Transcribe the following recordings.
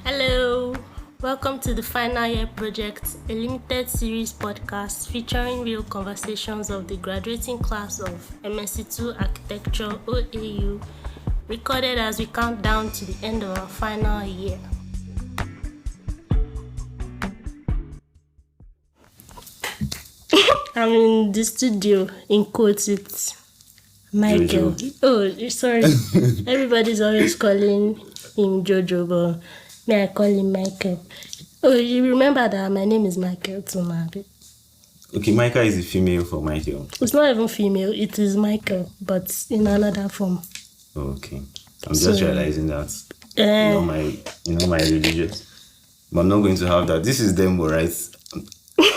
Hello, welcome to the Final Year Project, a limited series podcast featuring real conversations of the graduating class of MSc2 Architecture OAU, recorded as we count down to the end of our final year. I'm in the studio in quotes with Michael. Jojo. Oh, sorry. Everybody's always calling him Jojo, but may I call him Michael? Oh, you remember that my name is Michael too, Mabi. Okay, Micah is a female for Michael. It's not even female, it is Michael, but in another form. Okay. I'm just realizing that. Uh, My religious. But I'm not going to have that. This is demo, right?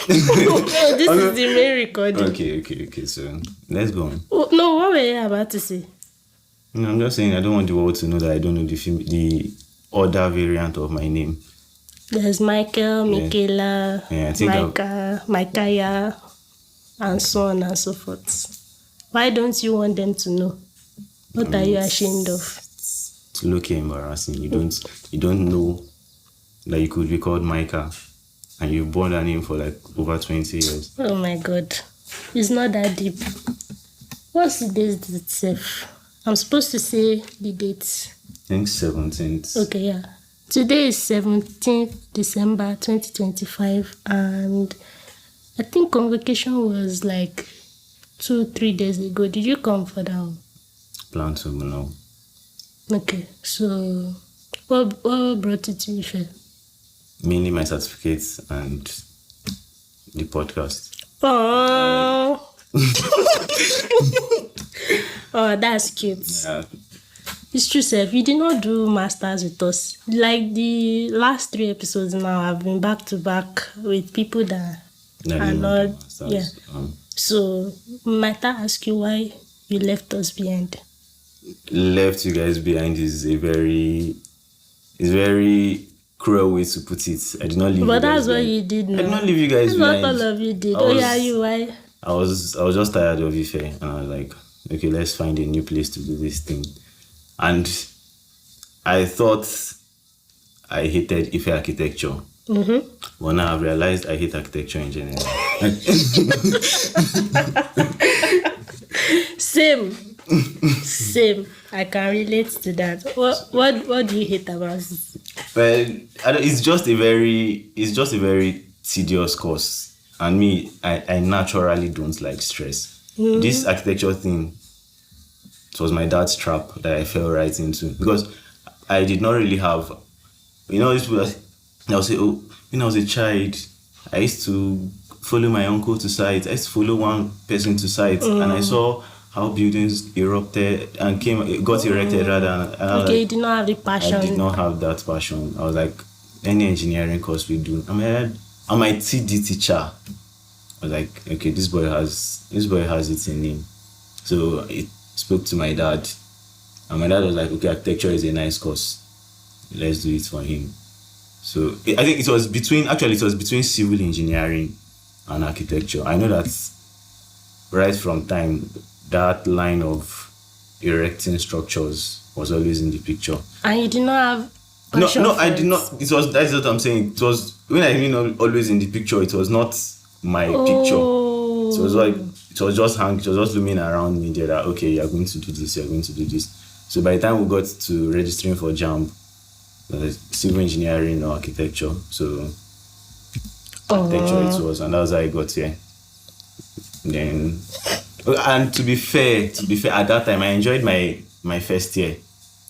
this is the main recording. Okay. So let's go on. Oh, no, what were you about to say? No, I'm just saying I don't want the world to know that I don't know the other variant of my name. There's Michael, Michaela, Yeah, I think Micah, Micaiah, and so on and so forth. Why don't you want them to know? What are you ashamed of? It's looking embarrassing. You don't know that you could be called Micah and you've borne that name for like over 20 years. Oh my God. It's not that deep. What's the date itself? I'm supposed to say the dates. I think 17th. Okay, yeah. Today is 17th December 2025, and I think convocation was like 2-3 days ago. Did you come for that one? Plan to know. Okay, so what brought you to Ife? Mainly my certificates and the podcast. Oh, oh, that's cute. Yeah. It's true, sir. You did not do masters with us. Like the last 3 episodes now, I've been back to back with people that are not. Yeah. So, might I ask you why you left us behind? Left you guys behind is a very cruel way to put it. I did not leave But you guys that's what behind. you did now. I did not leave you guys That's behind. what all of you did. Why? I was just tired of Ife and I was like, okay, let's find a new place to do this thing. And I thought I hated Ife architecture. Mm-hmm. But now I've realized I hate architecture in general. Same. I can relate to that. What do you hate about it? Well, it's just a very tedious course, and me, I naturally don't like stress. Mm-hmm. This architecture thing, it was my dad's trap that I fell right into because I did not really have, these people they'll say, oh, when I was a child, I used to follow my uncle to site. I used to follow one person to site, and I saw how buildings erupted and got erected rather. Okay, you did not have the passion. I did not have that passion. I was like, any engineering course we do. I'm my TD teacher. I was like, okay, this boy has it in him. So I spoke to my dad, and my dad was like, okay, architecture is a nice course. Let's do it for him. So I think it was between civil engineering and architecture. I know that right from time, that line of erecting structures was always in the picture. And you did not have passion No, for I did not. That's what I'm saying. It was when I mean always in the picture. It was not my picture. It was like it was just looming around me there that okay, you're going to do this, you're going to do this. So by the time we got to registering for JAMB, civil engineering or architecture, so architecture it was, and that's how I got here. Then, and to be fair, at that time I enjoyed my first year.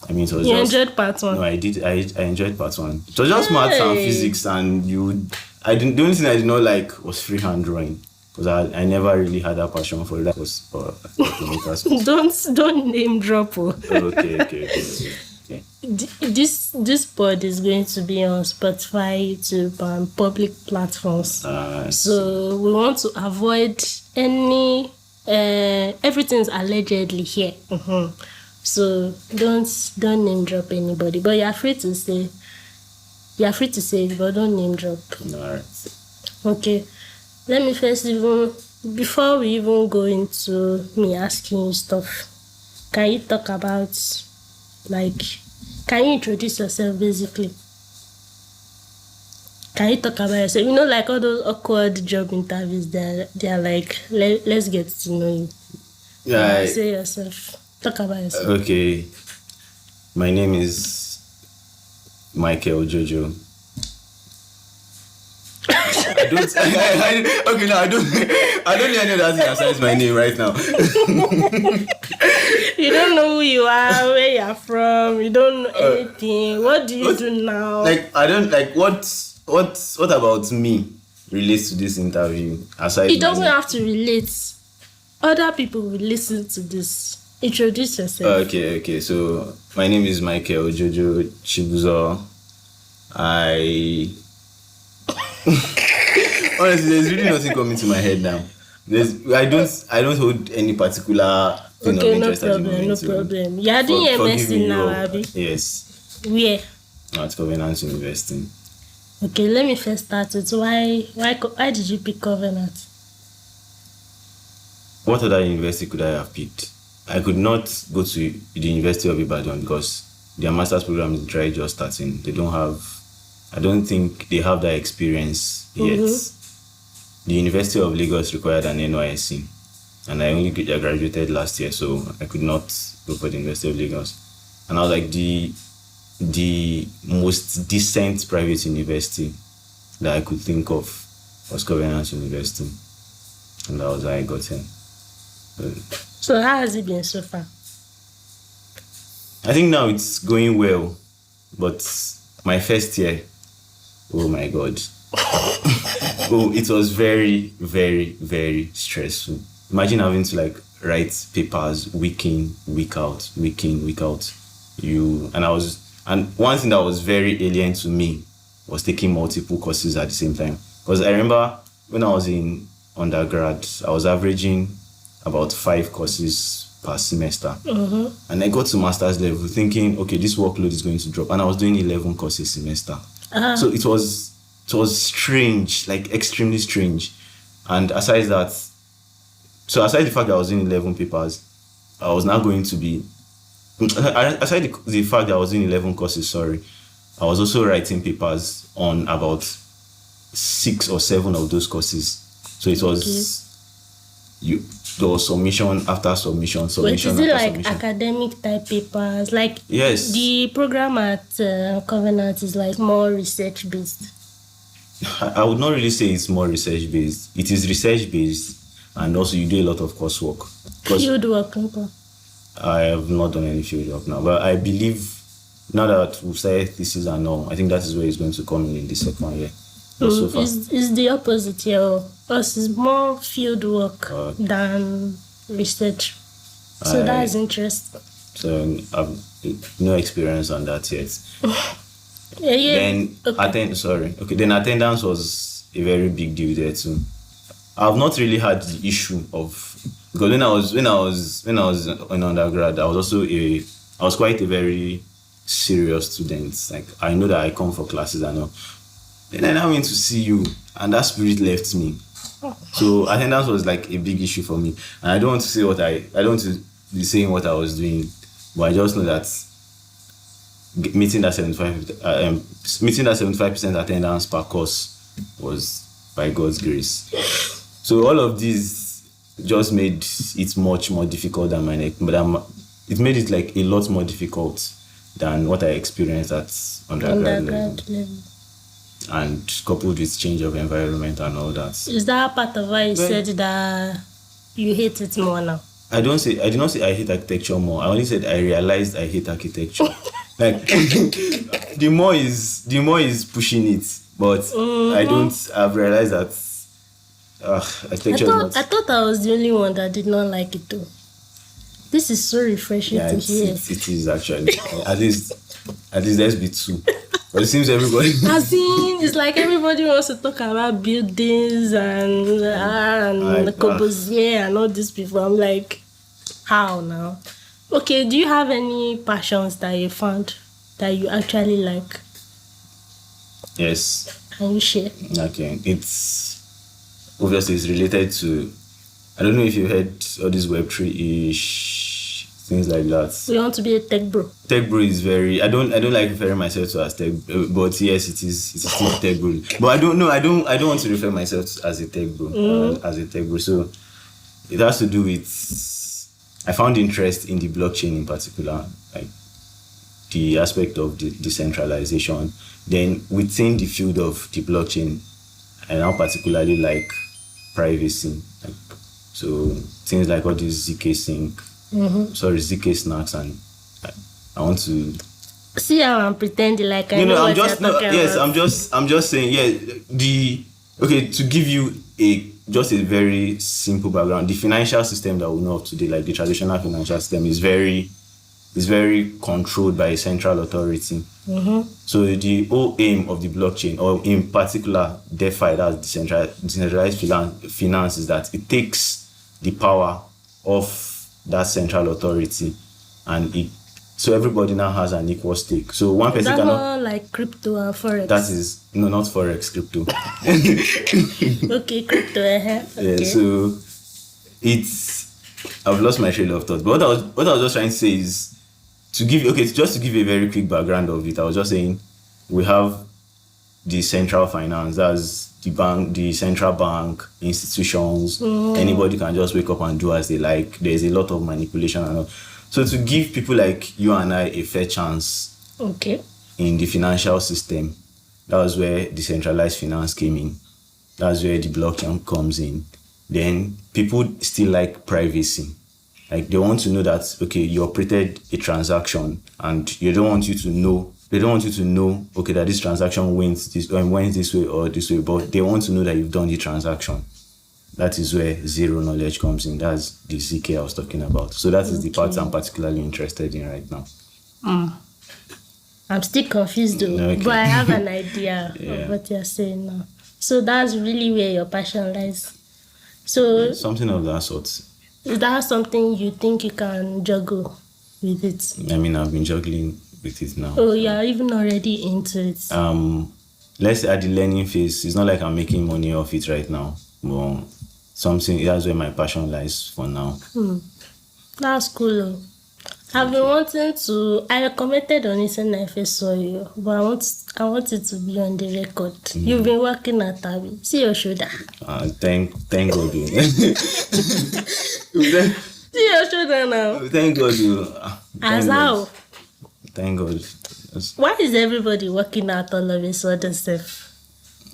I mean, it was enjoyed part 1. No, I did. I enjoyed part 1. It was just maths and physics, and the only thing I did not like was freehand drawing because I never really had that passion for that. Don't name drop. Okay. This pod is going to be on Spotify, YouTube, and public platforms. So we want to avoid any everything's allegedly here. Mm-hmm. So don't name drop anybody. But you're free to say it, but don't name drop. Alright. Okay. Let me first before we even go into me asking you stuff, can you talk about can you introduce yourself basically? Can you talk about yourself? You know, like all those awkward job interviews, they're like, let's get to know you. Yeah. Say yourself. Talk about yourself. Okay. My name is Michael Jojo. I don't need any other thing besides my name right now. You don't know who you are, where you're from, you don't know anything. What do you do now? Like, I don't like what about me relates to this interview aside. It doesn't have to relate. Other people will listen to this. Introduce yourself. Okay. So my name is Michael Jojo Chibuzo. Honestly, there's really nothing coming to my head now. I don't hold any particular thing of interest. No problem. You're doing MSc now, Abby? Yes. Where? At Covenant University. Okay, let me first start with why did you pick Covenant? What other university could I have picked? I could not go to the University of Ibadan because their master's program is just starting. I don't think they have that experience yet. The University of Lagos required an NYSC, and I only graduated last year, so I could not go for the University of Lagos. And I was like, the most decent private university that I could think of was Covenant University, and that was how I got in. So how has it been so far? I think now it's going well, but my first year, oh my God. It was very, very, very stressful. Imagine having to like write papers week in, week out. And one thing that was very alien to me was taking multiple courses at the same time. Because I remember when I was in undergrad, I was averaging about 5 courses per semester. And I got to master's level thinking, okay, this workload is going to drop. And I was doing 11 courses a semester. So it was strange, like extremely strange. And aside the fact that I was doing 11 papers, I was now going to be, aside the fact that I was doing 11 courses, I was also writing papers on about 6 or 7 of those courses. So it was, there was submission after submission. Wait, is it like academic type papers? Like, yes. The program at Covenant is like more research based. I would not really say it's more research based. It is research based, and also you do a lot of coursework. Field work. I have not done any field work now, but I believe now that we've started thesis and all, I think that is where it's going to come in the second year. So far. It's the opposite here. Us is more field work than research. So that is interesting. So I've no experience on that yet. Then attendance was a very big deal there too. I've not really had the issue of, because when I was in undergrad, I was quite a very serious student. Like, I know that I come for classes and all. Then I went to see you, and that spirit left me. So attendance was like a big issue for me. And I don't want to say I don't want to be saying what I was doing, but I just know that meeting that 75% attendance per course was by God's grace. So all of these just made it much more difficult than it made it like a lot more difficult than what I experienced at undergrad level. And coupled with change of environment and all that. Is that part of why you said that you hate it more now? I did not say I hate architecture more. I only said I realized I hate architecture. Like the more is pushing it, but I've realized that architecture I thought I was the only one that did not like it though. This is so refreshing to hear. It is actually. At least let's be two. But it seems everybody. It's like everybody wants to talk about buildings and Corbusier and all these people. I'm like, how now? Okay, do you have any passions that you found that you actually like? Yes. Can you share? Okay, it's related to. I don't know if you heard all this Web3-ish things like that. We want to be a tech bro. Tech bro is very. I don't like referring myself to as tech, but yes, it is still tech bro. But I don't know. I don't want to refer myself as a tech bro. As a tech bro. So it has to do with. I found interest in the blockchain in particular, like the aspect of the decentralization. Then within the field of the blockchain, I now particularly like privacy. Like, so things like what is ZK Sync, ZK Snacks, and I want to see how I'm pretending like I know what you're talking about. Yes, I'm just saying, to give you just a very simple background. The financial system that we know of today, like the traditional financial system, is very controlled by a central authority. So the whole aim of the blockchain, or in particular DeFi, that's decentralized finance, is that it takes the power of that central authority, and so everybody now has an equal stake. So one person cannot. More like crypto and forex. That is not forex, crypto. Okay, crypto. Okay. Yeah, so I've lost my trail of thought. But what I was just trying to say is to give a very quick background of it. I was just saying we have the central finance, that's the bank, the central bank, institutions. Anybody can just wake up and do as they like. There's a lot of manipulation and all. So to give people like you and I a fair chance in the financial system, that was where decentralized finance came in. That's where the blockchain comes in. Then people still like privacy. Like they want to know that, okay, you operated a transaction and they don't want you to know, okay, that this transaction went this way or this way, but they want to know that you've done the transaction. That is where zero knowledge comes in. That's the ZK I was talking about. So that is the part I'm particularly interested in right now. I'm still confused though, but I have an idea of what you're saying now. So that's really where your passion lies. So something of that sort. Is that something you think you can juggle with it? I mean, I've been juggling with it now. Oh, yeah, even already into it. Let's say at the learning phase, it's not like I'm making money off it right now. But that's where my passion lies for now. That's cool. I've been wanting to. I commented on it when I first saw you, but I want it to be on the record. You've been working at Tabi. See your shoulder. Thank God. See your shoulder now. Thank God. As how? Thank God. Why is everybody working out all of a sudden stuff?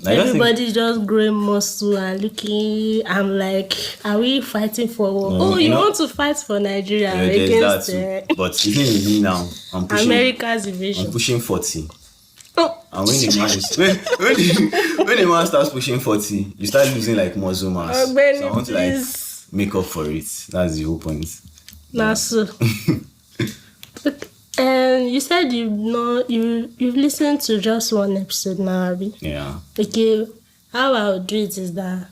Everybody just growing muscle and looking. I'm like, are we fighting for war? Want to fight for Nigeria against but the thing is me now, I'm pushing America's invasion. I'm pushing 40. And when a man starts pushing 40, you start losing like muscle mass. So I want to make up for it. That's the whole point. So. And you said you've listened to just one episode now, Abi. Yeah. Okay, how I'll do it is that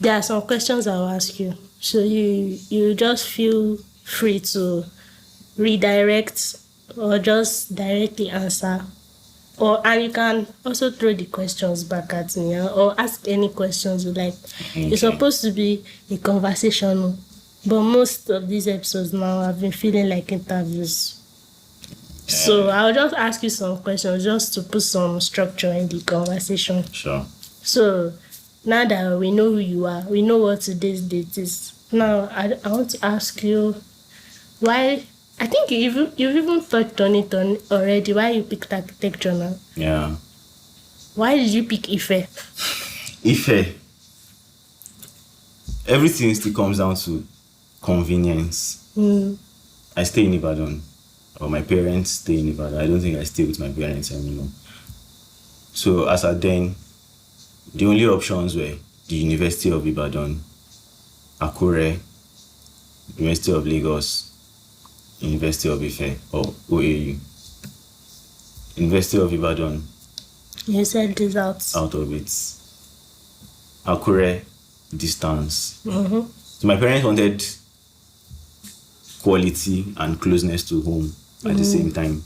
there are some questions I'll ask you. So you just feel free to redirect or just directly answer. And you can also throw the questions back at me or ask any questions you like. Okay. It's supposed to be a conversation. But most of these episodes now, I've been feeling like interviews. So I'll just ask you some questions just to put some structure in the conversation. Sure. So now that we know who you are, we know what today's date is. Now I want to ask you why. I think you've even touched on it already. Why you picked architecture now? Yeah. Why did you pick Ife? Ife. Everything still comes down to convenience. I stay in Ibadan, or my parents stay in Ibadan. I don't think I stay with my parents anymore. So as at then, the only options were the University of Ibadan, Akure, University of Lagos, University of Ife, or OAU. University of Ibadan. You said this out. Out of it. Akure, distance. So my parents wanted quality and closeness to home at the same time.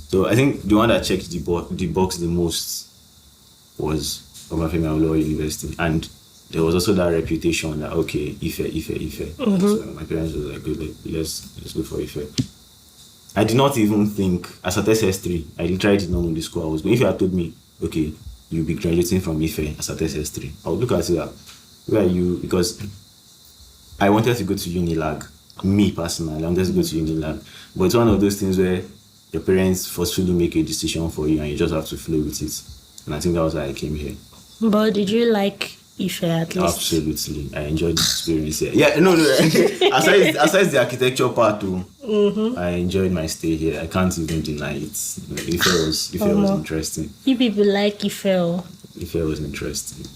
So I think the one that checked the box the most was Obafemi Awolowo University, and there was also that reputation that okay, Ife. So my parents were like, good, let's go for Ife. I did not even think as at SS3. I literally did not know the school I was going. If you had told me, okay, you'll be graduating from Ife as at SS3, I would look at it like, where are you? Because I wanted to go to Unilag. Me personally, I wanted to go to Unilag. But it's one of those things where your parents forcefully make a decision for you and you just have to flow with it. And I think that was why I came here. But did you like Ife at least? Absolutely. I enjoyed the experience here. Yeah, no. aside the architecture part too, I enjoyed my stay here. I can't even deny it. Ife was interesting. You people like Ife. Ife was interesting.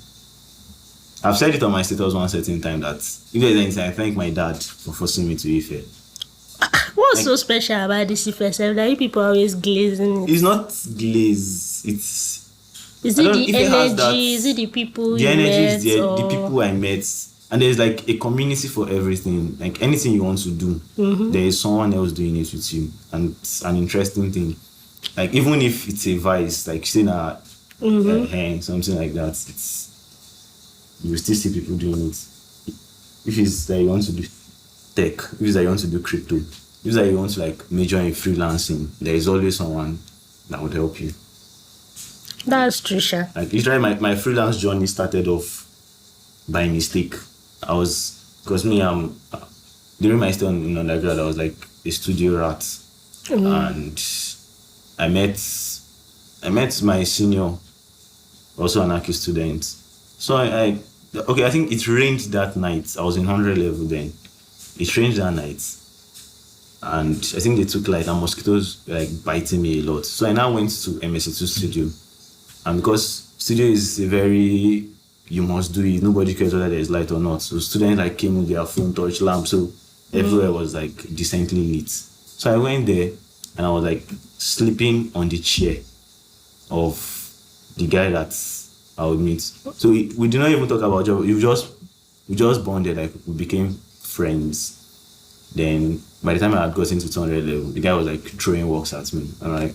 I've said it on my status one certain time that if there's anything, I thank my dad for forcing me to Ife. What's so special about this Ife self that you people are always glazing it? It's not glaze. Is it the energy? Is it the people the energy met? Is there, the people I met. And there's like a community for everything. Like anything you want to do, there is someone else doing it with you. And it's an interesting thing. Like even if it's a vice, like saying something like that, you will still see people doing it. If it's that you want to do tech, if it's that you want to do crypto, if it's that you want to like major in freelancing, there is always someone that would help you. That's true, sure. Like literally my freelance journey started off by mistake. Because during my stay in undergrad, I was like a studio rat. And I met my senior, also an Aki student. So I think it rained that night. I was in 100 level then. It rained that night. And I think they took light and mosquitoes were like biting me a lot. So I now went to MSC2 studio. And because studio is a very, you must do it, nobody cares whether there is light or not. So students like came with their phone touch lamp. So everywhere was like decently lit. So I went there and I was like sleeping on the chair of the guy that I would meet. So we did not even talk about job. We just bonded, like we became friends. Then by the time I had gotten to 200 level, the guy was like throwing works at me. I'm like,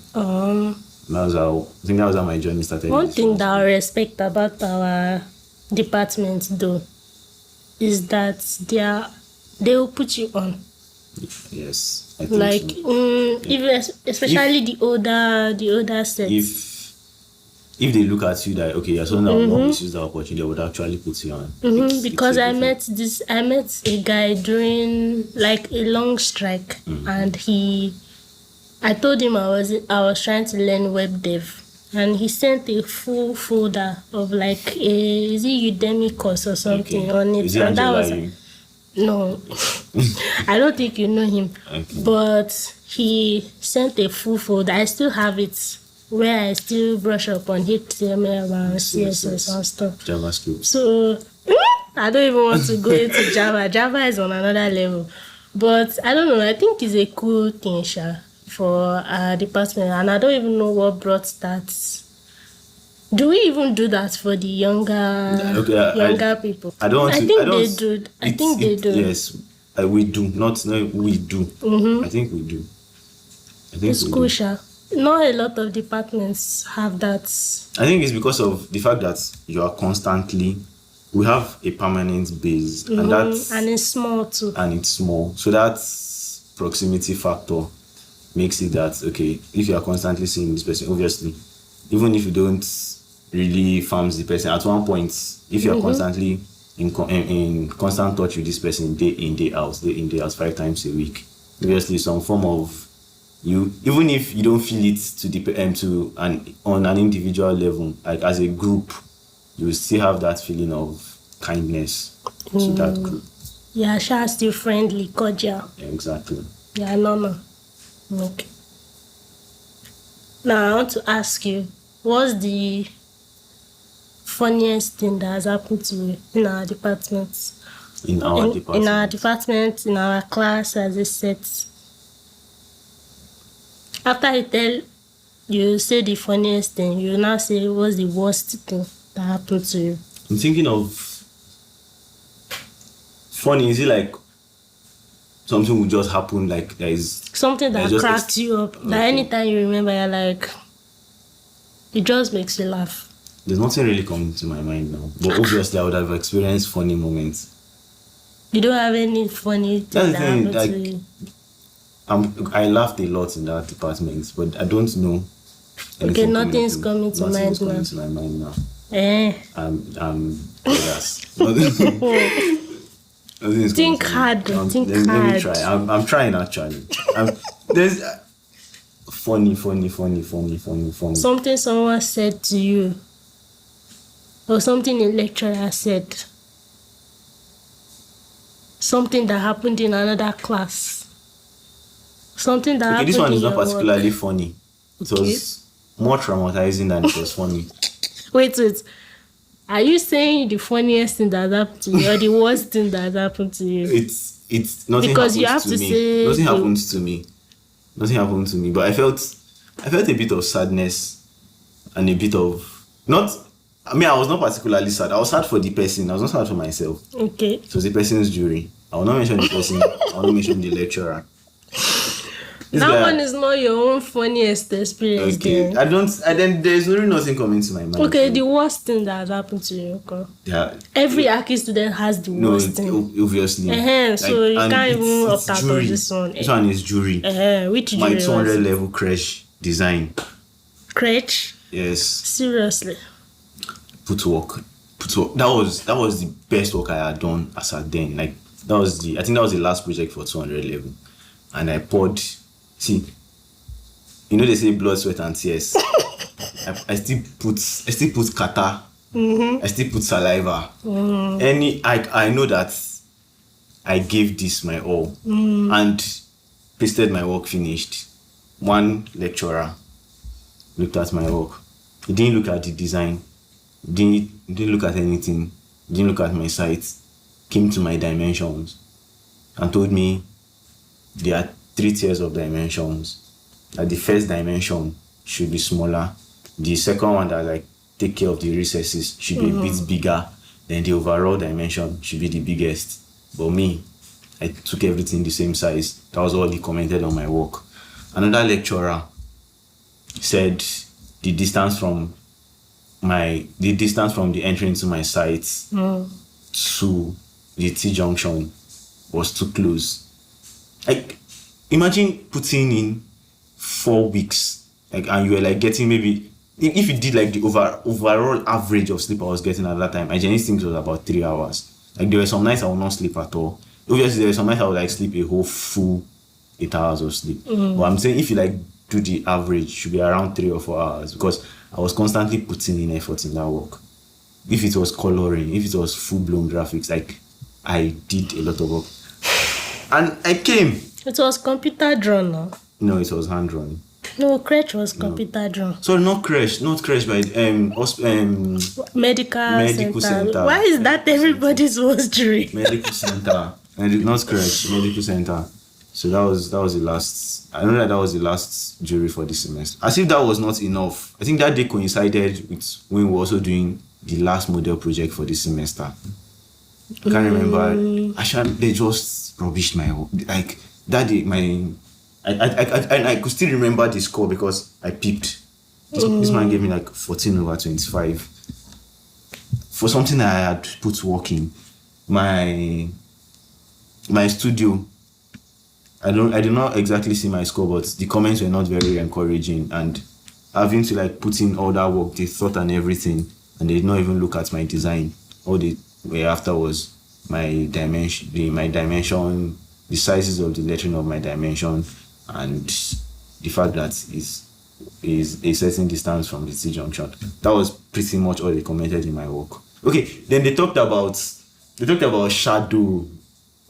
that was how my journey started. One thing that I respect about our department though is that they will put you on. Yes, I think so. Even especially the older sets. If they look at you that okay, you're someone that will not misuse the opportunity, they would actually put you on. Because I met a guy during like a long strike, and I told him I was trying to learn web dev, and he sent a full folder of like is it Udemy course or something on it. Is it and that was no, I don't think you know him, but he sent a full folder. I still have it, where I still brush up on HTML and CSS and stuff. JavaScript. So I don't even want to go into Java. Java is on another level. But I don't know, I think it's a cool thing, for our department. And I don't even know what brought that. Do we even do that for the younger people? I don't want to. They do. I think they do. Yes, we do. We do. I think we do. It's cool, Not a lot of departments have that. I think it's because of the fact that you are constantly. We have a permanent base, and it's small too. And it's small, so that proximity factor makes it that okay. If you are constantly seeing this person, obviously, even if you don't really farm the person, at one point, if you are constantly in constant touch with this person day in day out 5 times a week, obviously some form of you, even if you don't feel it on an individual level, like as a group, you will still have that feeling of kindness to that group. Yeah, still friendly, cordial. Yeah, exactly. Yeah, no. Okay. Now I want to ask you, what's the funniest thing that has happened to you in our department? In our department, in our class, as a set. After you say the funniest thing, you now say what's the worst thing that happened to you? I'm thinking of funny. Is it like something will just happen? Like there is something that cracked you up. Okay. That anytime you remember, you're like, it just makes you laugh. There's nothing really coming to my mind now. But obviously, I would have experienced funny moments. You don't have any funny thing That's the that thing, happened to like, you? I laughed a lot in that department, but I don't know. Okay, anything nothing's coming to nothing mind is coming now. to my mind now. Eh. Yes. Nothing is Think coming to hard. me. Think Let me hard. try. I'm trying actually. There's funny. Something someone said to you, or something a lecturer said. Something that happened in another class. Something that Okay, happened this one in is not your particularly work. funny. It Okay. was more traumatizing than it was funny. Wait. Are you saying the funniest thing that happened to you or the worst thing that happened to you? It's nothing Because you happens have to me. say Nothing the- happens to me. Nothing happened to me. But I felt a bit of sadness and a bit of not. I mean, I was not particularly sad. I was sad for the person. I was not sad for myself. Okay. So the person's jury. I will not mention the person. I will not mention the lecturer. This That guy- one is not your own funniest experience. Okay. Then. Then there's really nothing coming to my mind. Okay, the worst thing that has happened to you. Okay. Yeah. Every Aki student has the No, worst thing. obviously. So you and can't even it's opt out of jury. this one. This one is jury. Which My jury 200 was it? level crash design. Crutch? Yes. Seriously. Put work. That was the best work I had done as at then. Like I think that was the last project for 200 level. And I poured, see, you know they say blood, sweat and tears. I still put kata. I still put saliva. I know that I gave this my all and pasted my work finished. One lecturer looked at my work. He didn't look at the design. Didn't look at anything. Didn't look at my site. Came to my dimensions and told me there are 3 tiers of dimensions. That the first dimension should be smaller. The second one that like take care of the recesses should be a bit bigger. Then the overall dimension should be the biggest. But me, I took everything the same size. That was all he commented on my work. Another lecturer said the distance from the entry into my site to the T-junction was too close. Like, imagine putting in 4 weeks, like, and you were like getting maybe, if you did like the overall average of sleep I was getting at that time, I genuinely think it was about 3 hours. Like, there were some nights I would not sleep at all. Obviously, there were some nights I would like sleep a whole full 8 hours of sleep. But I'm saying if you like do the average, it should be around 3 or 4 hours because I was constantly putting in effort in that work. If it was coloring, if it was full-blown graphics, like I did a lot of work. And I came. It was computer drawn, no? No, it was hand-drawn. No, crutch was computer drawn. Sorry, not crash by Medical center. Why is that everybody's worst dream? medical center. And not crash, medical center. So that was the last. I know that was the last jury for this semester. As if that was not enough. I think that day coincided with when we were also doing the last model project for this semester. I can't remember. Actually, they just rubbished my work. Like that day, I could still remember the score because I peeped. This man gave me like 14/25 for something that I had put work in. My studio. I did not exactly see my score, but the comments were not very encouraging. And having to like put in all that work, the thought and everything, and they did not even look at my design. All they were after was my dimension, the sizes of the lettering of my dimension, and the fact that is a certain distance from the T-junction. That was pretty much all they commented in my work. Okay, then they talked about shadow.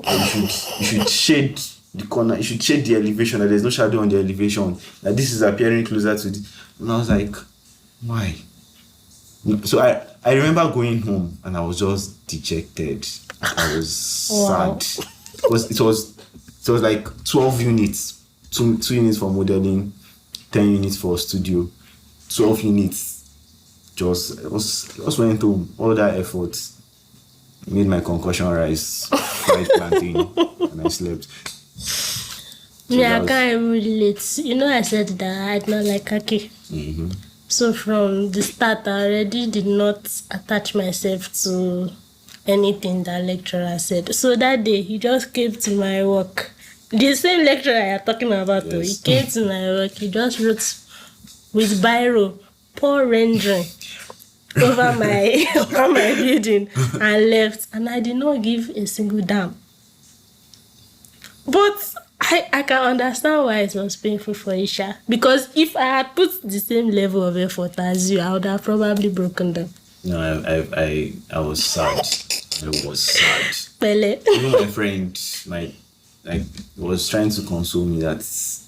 You should shade the corner, you should shade the elevation, that there's no shadow on the elevation, that this is appearing closer to the, and I was like, why? So I remember going home and I was just dejected. I was sad. Because it was like 12 units, 2 units for modeling, 10 units for studio, 12 units. Just went home, all that effort. Made my concussion rice, fried plantain, and I slept. I can't even relate. You know, I said that I don't like kaki. So from the start, I already did not attach myself to anything that lecturer said. So that day, he just came to my work. The same lecturer you're talking about, though, he Yes. came to my work. He just wrote with biro, poor rendering over my over my building and left. And I did not give a single damn. But I can understand why it was painful for Isha. Because if I had put the same level of effort as you, I would have probably broken them. No, I was sad. I was sad. Pele. Even my friend, was trying to console me that it's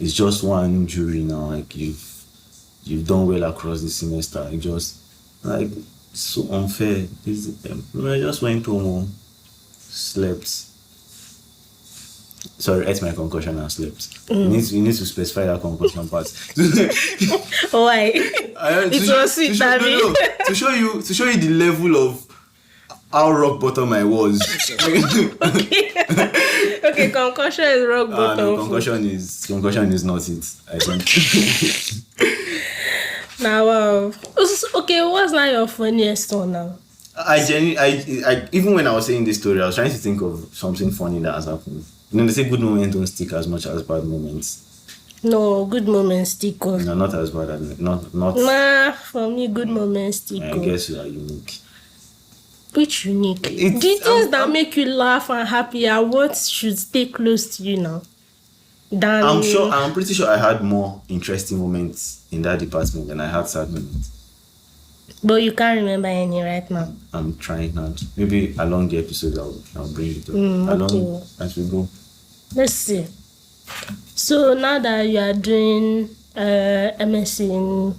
just one jury now. Like you've done well across the semester. It just like it's so unfair. I just went home, slept. Sorry, ate my concussion and slept. You need to specify that concussion part. Why? It was sweet, Abby. To show you the level of how rock bottom I was. Okay, concussion is rock bottom. No, concussion is not it. I think. Now, wow. Okay, what's not your funniest one now? I even when I was saying this story, I was trying to think of something funny that has happened. You know, they say good moments don't stick as much as bad moments. No, good moments stick on. No, not as bad as not. Nah, for me, good moments stick I on. guess you are unique. Which unique? The things that make you laugh and happy are what should stay close to you now. I'm pretty sure I had more interesting moments in that department than I had sad moments. But you can't remember any right now. I'm trying not. Maybe along the episode I'll bring it up. Okay. As we go. Let's see. So now that you are doing MSc in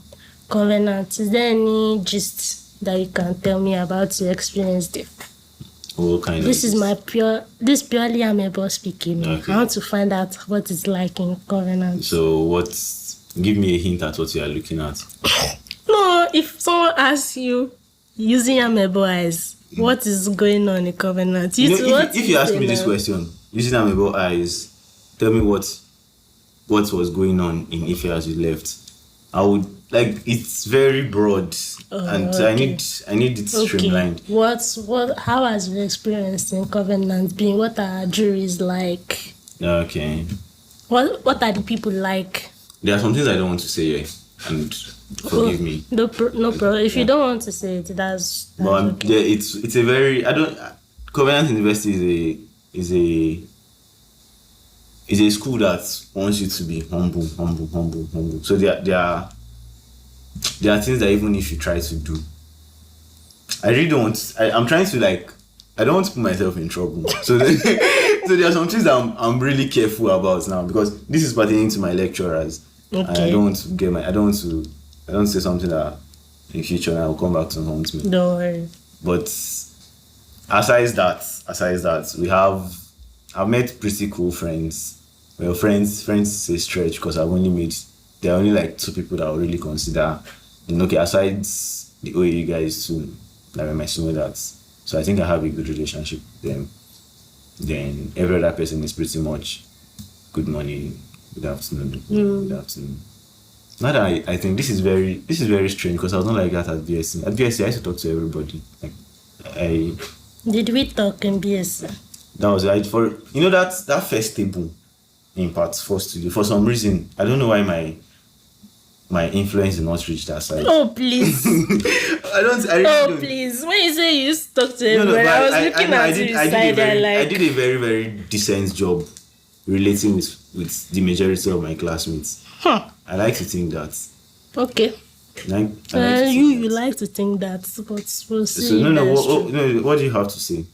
Covenant, is there any gist that you can tell me about your experience there? What kind This of is purely amebo speaking. Okay. I want to find out what it's like in Covenant. So give me a hint at what you are looking at. No, if someone asks you using amebo eyes, what is going on in Covenant? If you ask me this question, using amebo eyes, tell me what was going on in Ife as you left. I would it's very broad and okay. I need it streamlined. How has your experience in Covenant been? What are juries like? Okay. What are the people like? There are some things I don't want to say here, and forgive me. No problem. If you don't want to say it, that's But okay. it's a very Covenant University is a school that wants you to be humble. So there are things that even if you try to do, I really don't. I'm trying to I don't want to put myself in trouble. So there are some things that I'm really careful about now because this is pertaining to my lecturers. Okay. And I don't want to I don't say something that in future I will come back to haunt me. Don't worry. But aside that, I've met pretty cool friends. Well, friends is a stretch because there are only 2 people that I would really consider. Okay, aside the OAU guys too, like my that. So I think I have a good relationship with them. Then every other person is pretty much good morning, good afternoon, good afternoon. Now that I think this is very strange because I was not like that at BSc. At BSc I used to talk to everybody. Did we talk in BSc? That was right for that first table in part 4 studio. For some reason, I don't know why my influence did not reach that side. Oh please. Please. When you say you used to talk to everybody, I was looking at you side I did a very, very decent job relating with the majority of my classmates. I like to think that. Okay. You like to think that, but we'll see. So what do you have to say?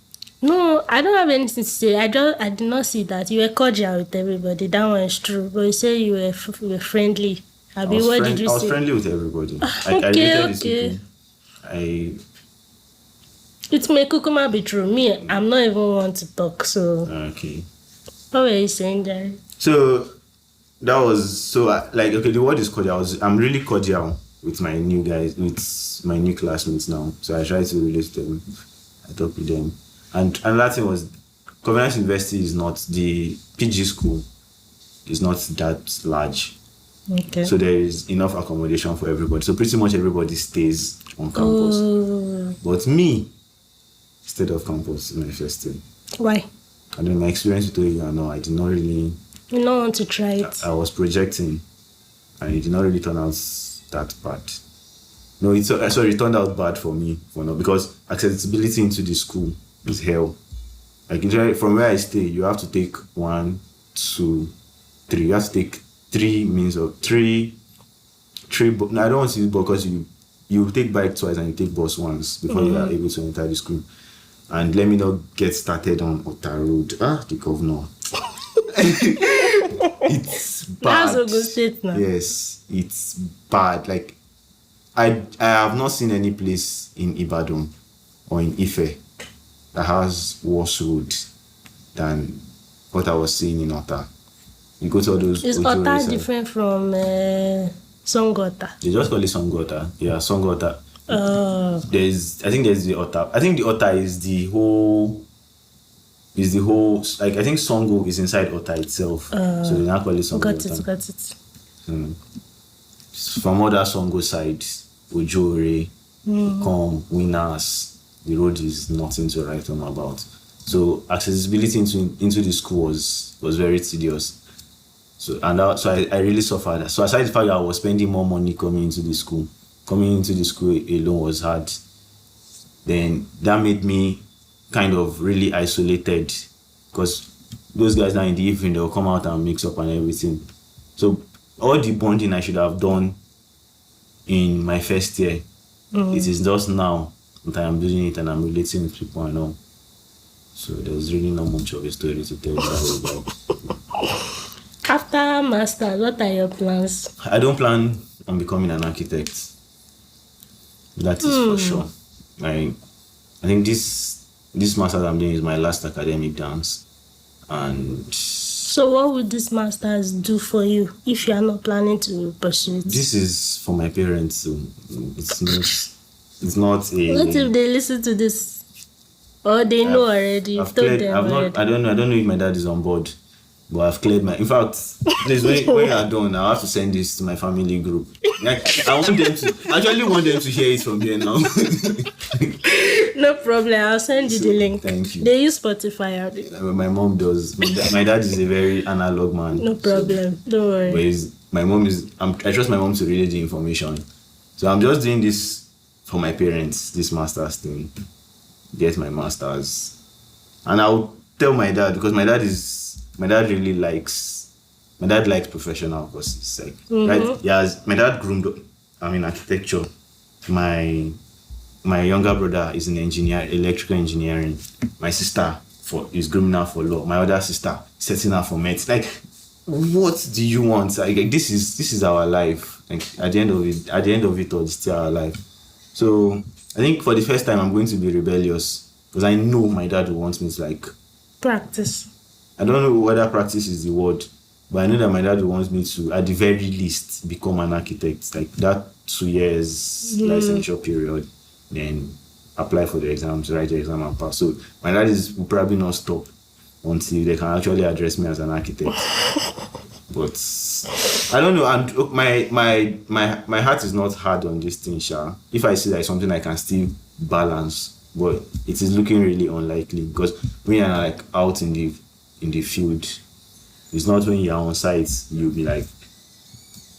No, I don't have anything to say. I did not see that you were cordial with everybody. That one is true. But you say you were friendly. Abi, what did you say? I was friendly with everybody. Okay. It may kukuma be true. Me, I'm not even one to talk. So. Okay. What were you saying, Jerry? So that was the word is cordial. I'm really cordial with my new guys, with my new classmates now. So I try to relate to them. I talk with them. And another thing was, Covenant University is not the PG school. Is not that large. Okay. So there is enough accommodation for everybody. So pretty much everybody stays on campus. But me stayed off campus in my first day. Why? And in my experience with OU, I did not really... You don't want to try it? I was projecting, and it did not really turn out that bad. No, it turned out bad for me, because accessibility into the school is hell. Like, from where I stay, you have to take 1, 2, 3. You have to take 3 means of 3. No, I don't want to use bus because you take bike twice and you take bus once before you are able to enter the school. And let me not get started on Otta Road. The governor. It's bad. That's Ogun State now. Yes, it's bad. Like, I have not seen any place in Ibadan or in Ife that has worse road than what I was seeing in Otta. You go to all those... Is Otta different from Songota? They just call it Songota. Yeah, Songota. Oh. I think there's the Otta. I think the Otta is the whole... Like, I think Songo is inside Otta itself. So they now call it Songota. Got it. From other Songo side, Jojo, Winners, the road is nothing to write home about. So accessibility into the school was very tedious. So I really suffered. So aside the fact that I was spending more money coming into the school alone was hard. Then that made me kind of really isolated, because those guys now in the evening, they'll come out and mix up and everything. So all the bonding I should have done in my first year, it is just now that I'm doing it and I'm relating with people I know. So there's really not much of a story to tell you about. After masters, what are your plans? I don't plan on becoming an architect. That is for sure. I think this master's I'm doing is my last academic dance. And so what would this master's do for you if you are not planning to pursue it? This is for my parents, so it's not a... What if they listen to this? Or they know already? You've told them already. I don't know if my dad is on board. But I've cleared my... In fact, please, when you are done, I have to send this to my family group. Like, I want them to hear it from here now. No problem. I'll send you the link. Thank you. They use Spotify. My mom does. My dad is a very analog man. No problem. So, don't worry. But I trust my mom to relay the information. So I'm just doing this for my parents, this master's thing. Get my master's. And I'll tell my dad, because my dad likes professional courses. Like, right? Yes, my dad groomed up. Architecture. My younger brother is in electrical engineering. My sister is grooming up for law. My other sister setting up for medicine. Like, what do you want? Like, this is our life. Like, at the end of it all, it's still our life. So I think for the first time I'm going to be rebellious, because I know my dad will want me to practice. I don't know whether practice is the word, but I know that my dad wants me to, at the very least, become an architect. Like that 2 years licensure period, then apply for the exams, write the exam and pass. So my dad will probably not stop until they can actually address me as an architect. But I don't know. And my heart is not hard on this thing, Sha. If I see that it's something I can still balance, but it is looking really unlikely, because when you're out in the field, it's not when you're on site you'll be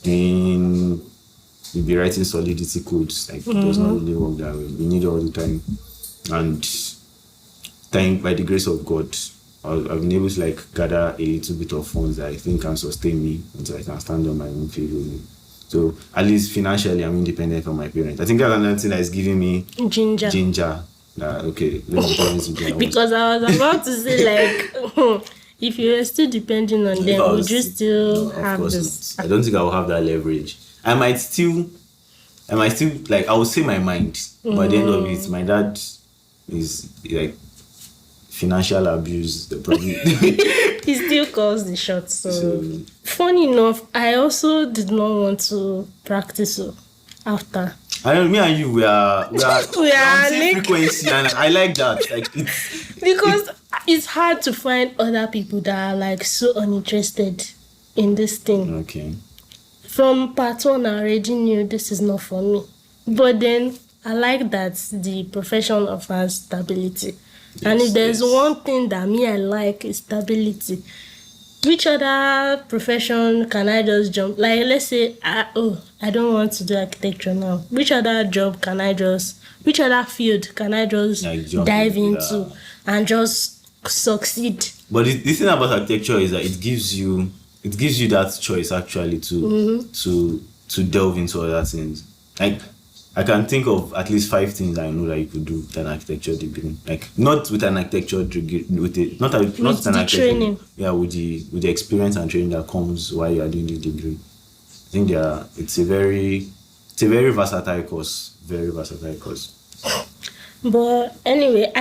you'll be writing solidity codes. It does not really work that way. You need all the time. And by the grace of God, I've been able to gather a little bit of funds that I think can sustain me until I can stand on my own feet. So at least financially, I'm independent from my parents. I think that's another thing that is giving me ginger. Okay, let me tell you. Because I was about to say if you were still depending on them, would you still have this? Not. I don't think I will have that leverage. I might still I will say my mind, but at the end of it, my dad is financial abuse. Probably he still calls the shots. So funny enough, I also did not want to practice after. I know, me and you, we are we are frequency, and I like that. Because it's hard to find other people that are so uninterested in this thing. Okay. from part one, I already knew this is not for me. But then I like that the profession offers stability. And if there's one thing that me I like is stability. Which other profession can I just jump? Like, let's say, I don't want to do architecture now. Which other job can I just, which other field can I just dive into and just succeed? But the thing about architecture is that it gives you that choice actually to delve into other things. Like, I can think of at least 5 things I know that you could do with an architecture degree. Like, not with an architecture degree, with the training. Yeah, with the experience and training that comes while you are doing the degree. I think it's a very versatile course. Very versatile course. But anyway,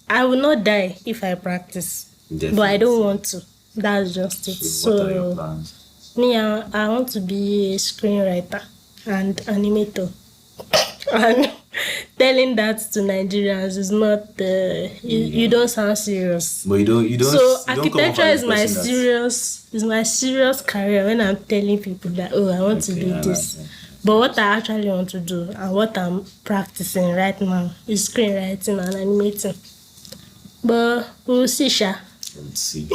I will not die if I practice. Definitely. But I don't want to. That's just it. So what are your plans? Me, I want to be a screenwriter and animator. And telling that to Nigerians is not you don't sound serious. But you don't. So architecture is my serious career when I'm telling people that I want to do this. But what I actually want to do and what I'm practicing right now is screenwriting and animating. But we'll see, Sha. Let's see.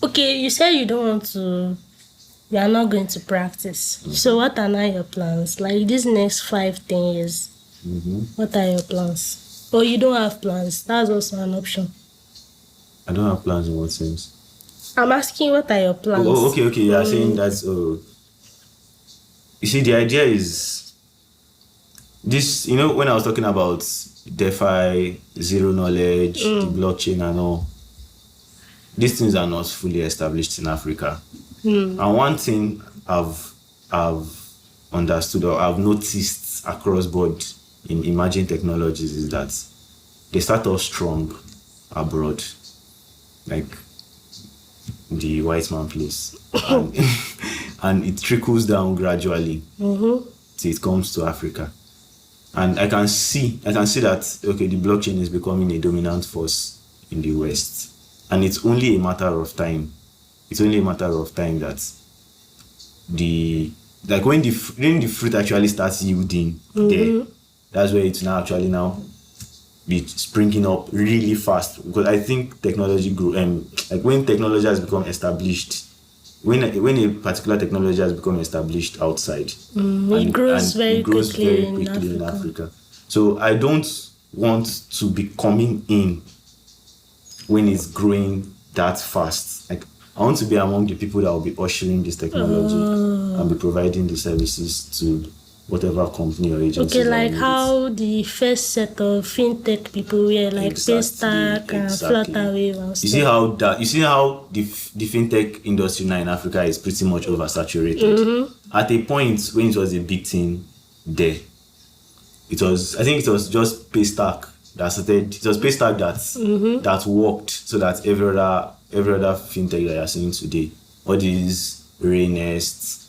Okay, you said you are not going to practice. Mm-hmm. So what are now your plans? Like these next 5-10 years, what are your plans? Or you don't have plans? That's also an option. I don't have plans in what sense? I'm asking what are your plans? Oh, okay. You are saying that. You see, the idea is this. You know, when I was talking about DeFi, zero knowledge, the blockchain, and all, these things are not fully established in Africa. And one thing I've understood or I've noticed across board in emerging technologies is that they start off strong abroad, like the white man place, and it trickles down gradually till it comes to Africa. And I can see that the blockchain is becoming a dominant force in the West, and it's only a matter of time. It's only a matter of time that when the fruit actually starts yielding there, that's where it's now be springing up really fast. Because I think technology grew, like when technology has become established, when a particular technology has become established outside, it grows very quickly in Africa. So I don't want to be coming in when it's growing that fast. Like, I want to be among the people that will be ushering this technology and be providing the services to whatever company or agency. Okay, like how the first set of fintech people were like Paystack and Flutterwave and stuff. You see how the fintech industry now in Africa is pretty much oversaturated. At a point when it was a big thing there, I think it was just Paystack that started. It was Paystack that worked so that every other fintech that you're seeing today, all these Raynest,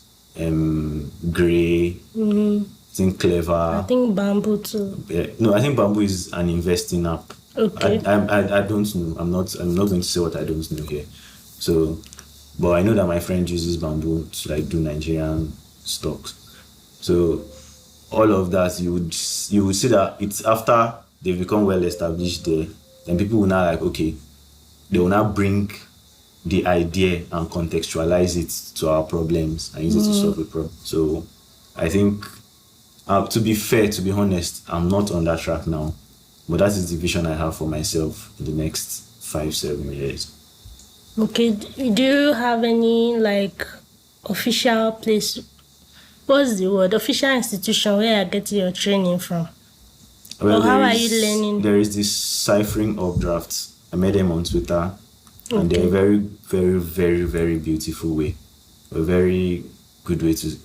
Grey, I think Clever. I think Bamboo too. No, I think Bamboo is an investing app. Okay. I don't know. I'm not going to say what I don't know here. So, but I know that my friend uses Bamboo to like do Nigerian stocks. So, all of that you would see that it's after they've become well established there, then people will now they will now bring the idea and contextualize it to our problems and use it to solve a problem. So I think, to be fair, to be honest, I'm not on that track now. But that is the vision I have for myself in the next 5-7 years. Okay, do you have any official place? What's the word? Official institution where you're getting your training from? Well, or how are you learning? There is this ciphering of drafts. I met them on Twitter. And they're a very, very, very, very beautiful way. A very good way to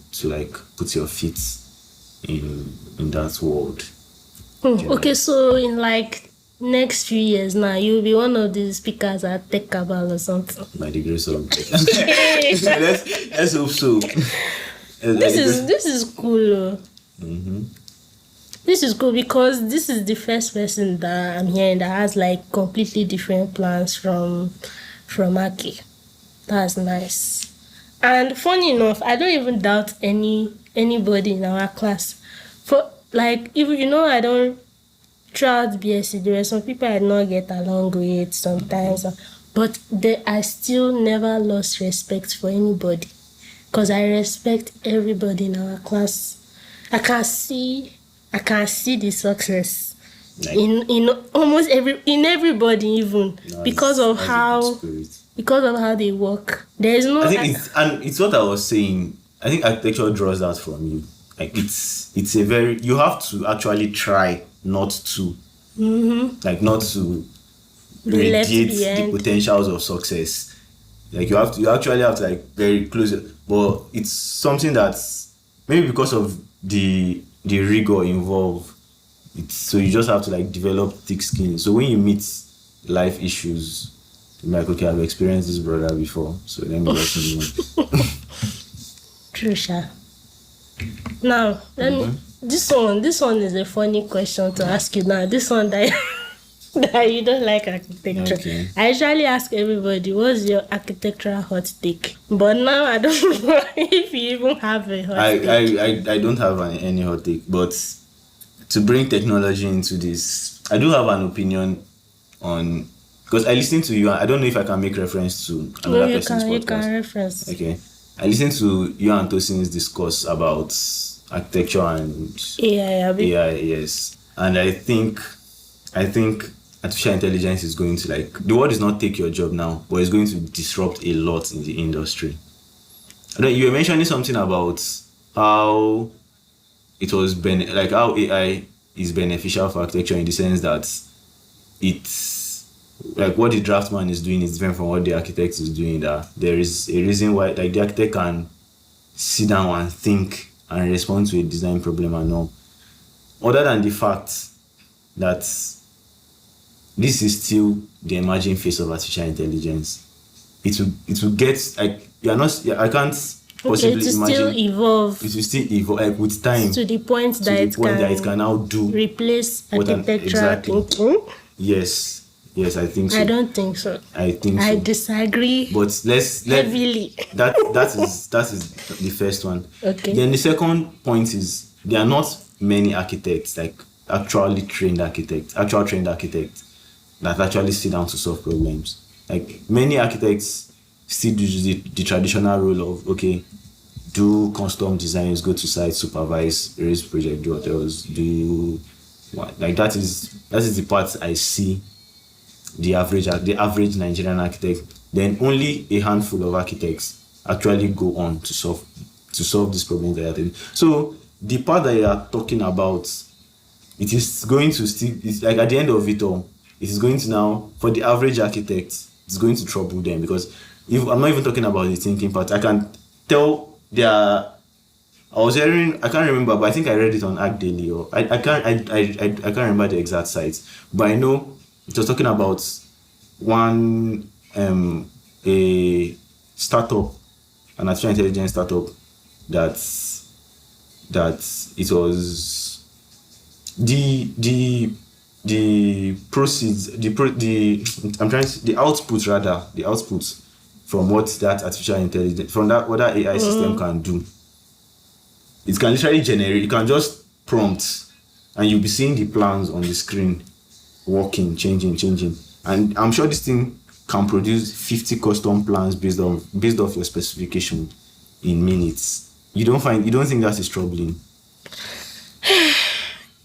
put your feet in that world. Okay, so in next few years now, you'll be one of these speakers at Tech Cabal or something. By the grace of God. Let's hope so. This is cool. This is cool because this is the first person that I'm hearing that has completely different plans from Aki. That's nice. And funny enough, I don't even doubt anybody in our class. For like, if you know, I don't throughout BSc, there were some people I did not get along with sometimes, but I still never lost respect for anybody because I respect everybody in our class. I can see the success Like, in almost everybody, even because of how they work. There is no. I think it's what I was saying. I think architecture draws that from you. Like it's a very, you have to actually try not to, like not to Be left radiate the behind. potentials of success. Like you actually have to like very close it. But it's something that's maybe because of the rigor involved. So you just have to like develop thick skin. So when you meet life issues, you're like, okay, I've experienced this brother before, so let me just move on. True, Sha. Now, let me. This one is a funny question to ask you now. This one that that you don't like architecture. Okay. I usually ask everybody, what's your architectural hot take? But now I don't know if you even have a hot take. I don't have any hot take, but to bring technology into this, I do have an opinion on, because I listen to you. I don't know if I can make reference to another person's podcast. You can reference. Okay. I listened to you and Tosin's discuss about architecture and AI, yes. And I think artificial intelligence is going to, like, the world is not take your job now, but it's going to disrupt a lot in the industry. You were mentioning something about how it was how AI is beneficial for architecture in the sense that it's like what the draftsman is doing is different from what the architect is doing. That there is a reason why, like, the architect can sit down and think and respond to a design problem and all. Other than the fact that this is still the emerging phase of artificial intelligence, it will get, like, I can't possibly it will imagine. still evolve. It will still evolve, like, with time. To the point that it can now do replace architectural thinking. Yes, I think so. I don't think so. I think so. I disagree. But let's heavily. That is the first one. Okay. Then the second point is there are not many architects, like actually trained architects that actually sit down to solve problems. Like, many architects still do the traditional role of, okay, do custom designs, go to site, supervise, raise project, do what else, do what. Like, that is the part I see the average Nigerian architect. Then only a handful of architects actually go on to solve these problems that are there. So the part that you are talking about, it is going to still, it's like at the end of it all, it is going to now, for the average architect, it's going to trouble them, because if I'm not even talking about the thinking part, I can tell I can't remember, but I think I read it on Act Daily, or I can't remember the exact site, but I know it was talking about one a startup, an artificial intelligence startup, that it was the proceeds, the output from what that artificial intelligence, from that what that AI system can do. It can literally generate, you can just prompt and you'll be seeing the plans on the screen working, changing. And I'm sure this thing can produce 50 custom plans based off your specification in minutes. You don't think that is troubling?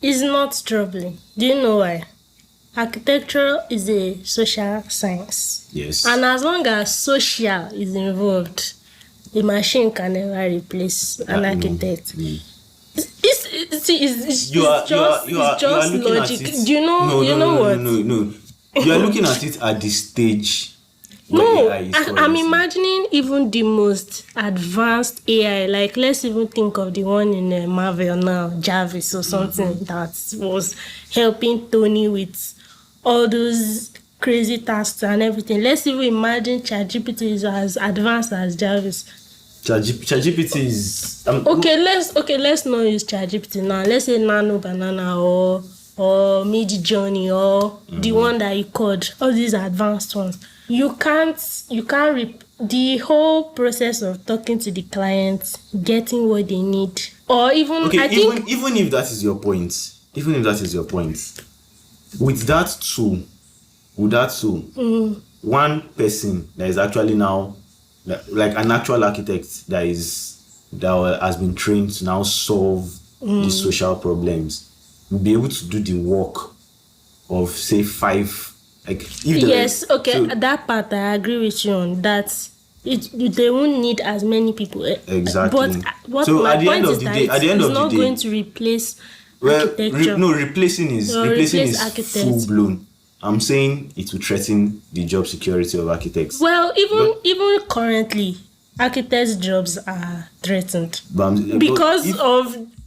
It's not troubling. Do you know why? Architecture is a social science. Yes. And as long as social is involved, the machine can never replace an architect. It's just logic. Do you know what? No. You are looking at it at the stage. I'm imagining even the most advanced AI. Like, let's even think of the one in Marvel now, Jarvis or something, that was helping Tony with all those crazy tasks and everything. Let's even imagine ChatGPT is as advanced as Jarvis. ChatGPT is let's not use ChatGPT now. Let's say Nano Banana or Midi Journey or the one that you called. All these advanced ones. the whole process of talking to the clients, getting what they need, or even Okay, even if that is your point, with that tool, one person that is actually now like an actual architect that has been trained to now solve these social problems will be able to do the work of say 5. Like that part I agree with you on that. They won't need as many people. Exactly. But what so my at the point end of is the that day, it's not going to replace architecture. Replacing is architects. full blown. I'm saying it will threaten the job security of architects. Well, even currently, architects' jobs are threatened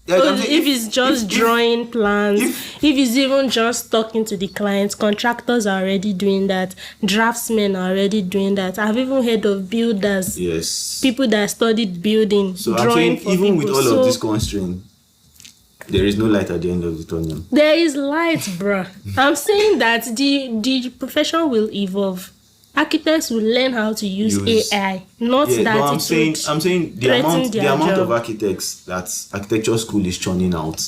if it's just drawing plans, if it's even just talking to the clients. Contractors are already doing that. Draftsmen are already doing that. I've even heard of builders. Yes. People that studied building. So I'm saying even with all of this constraint, there is no light at the end of the tunnel. There is light, bruh. I'm saying that the profession will evolve. Architects will learn how to use AI, I'm saying the amount of architects that architecture school is churning out,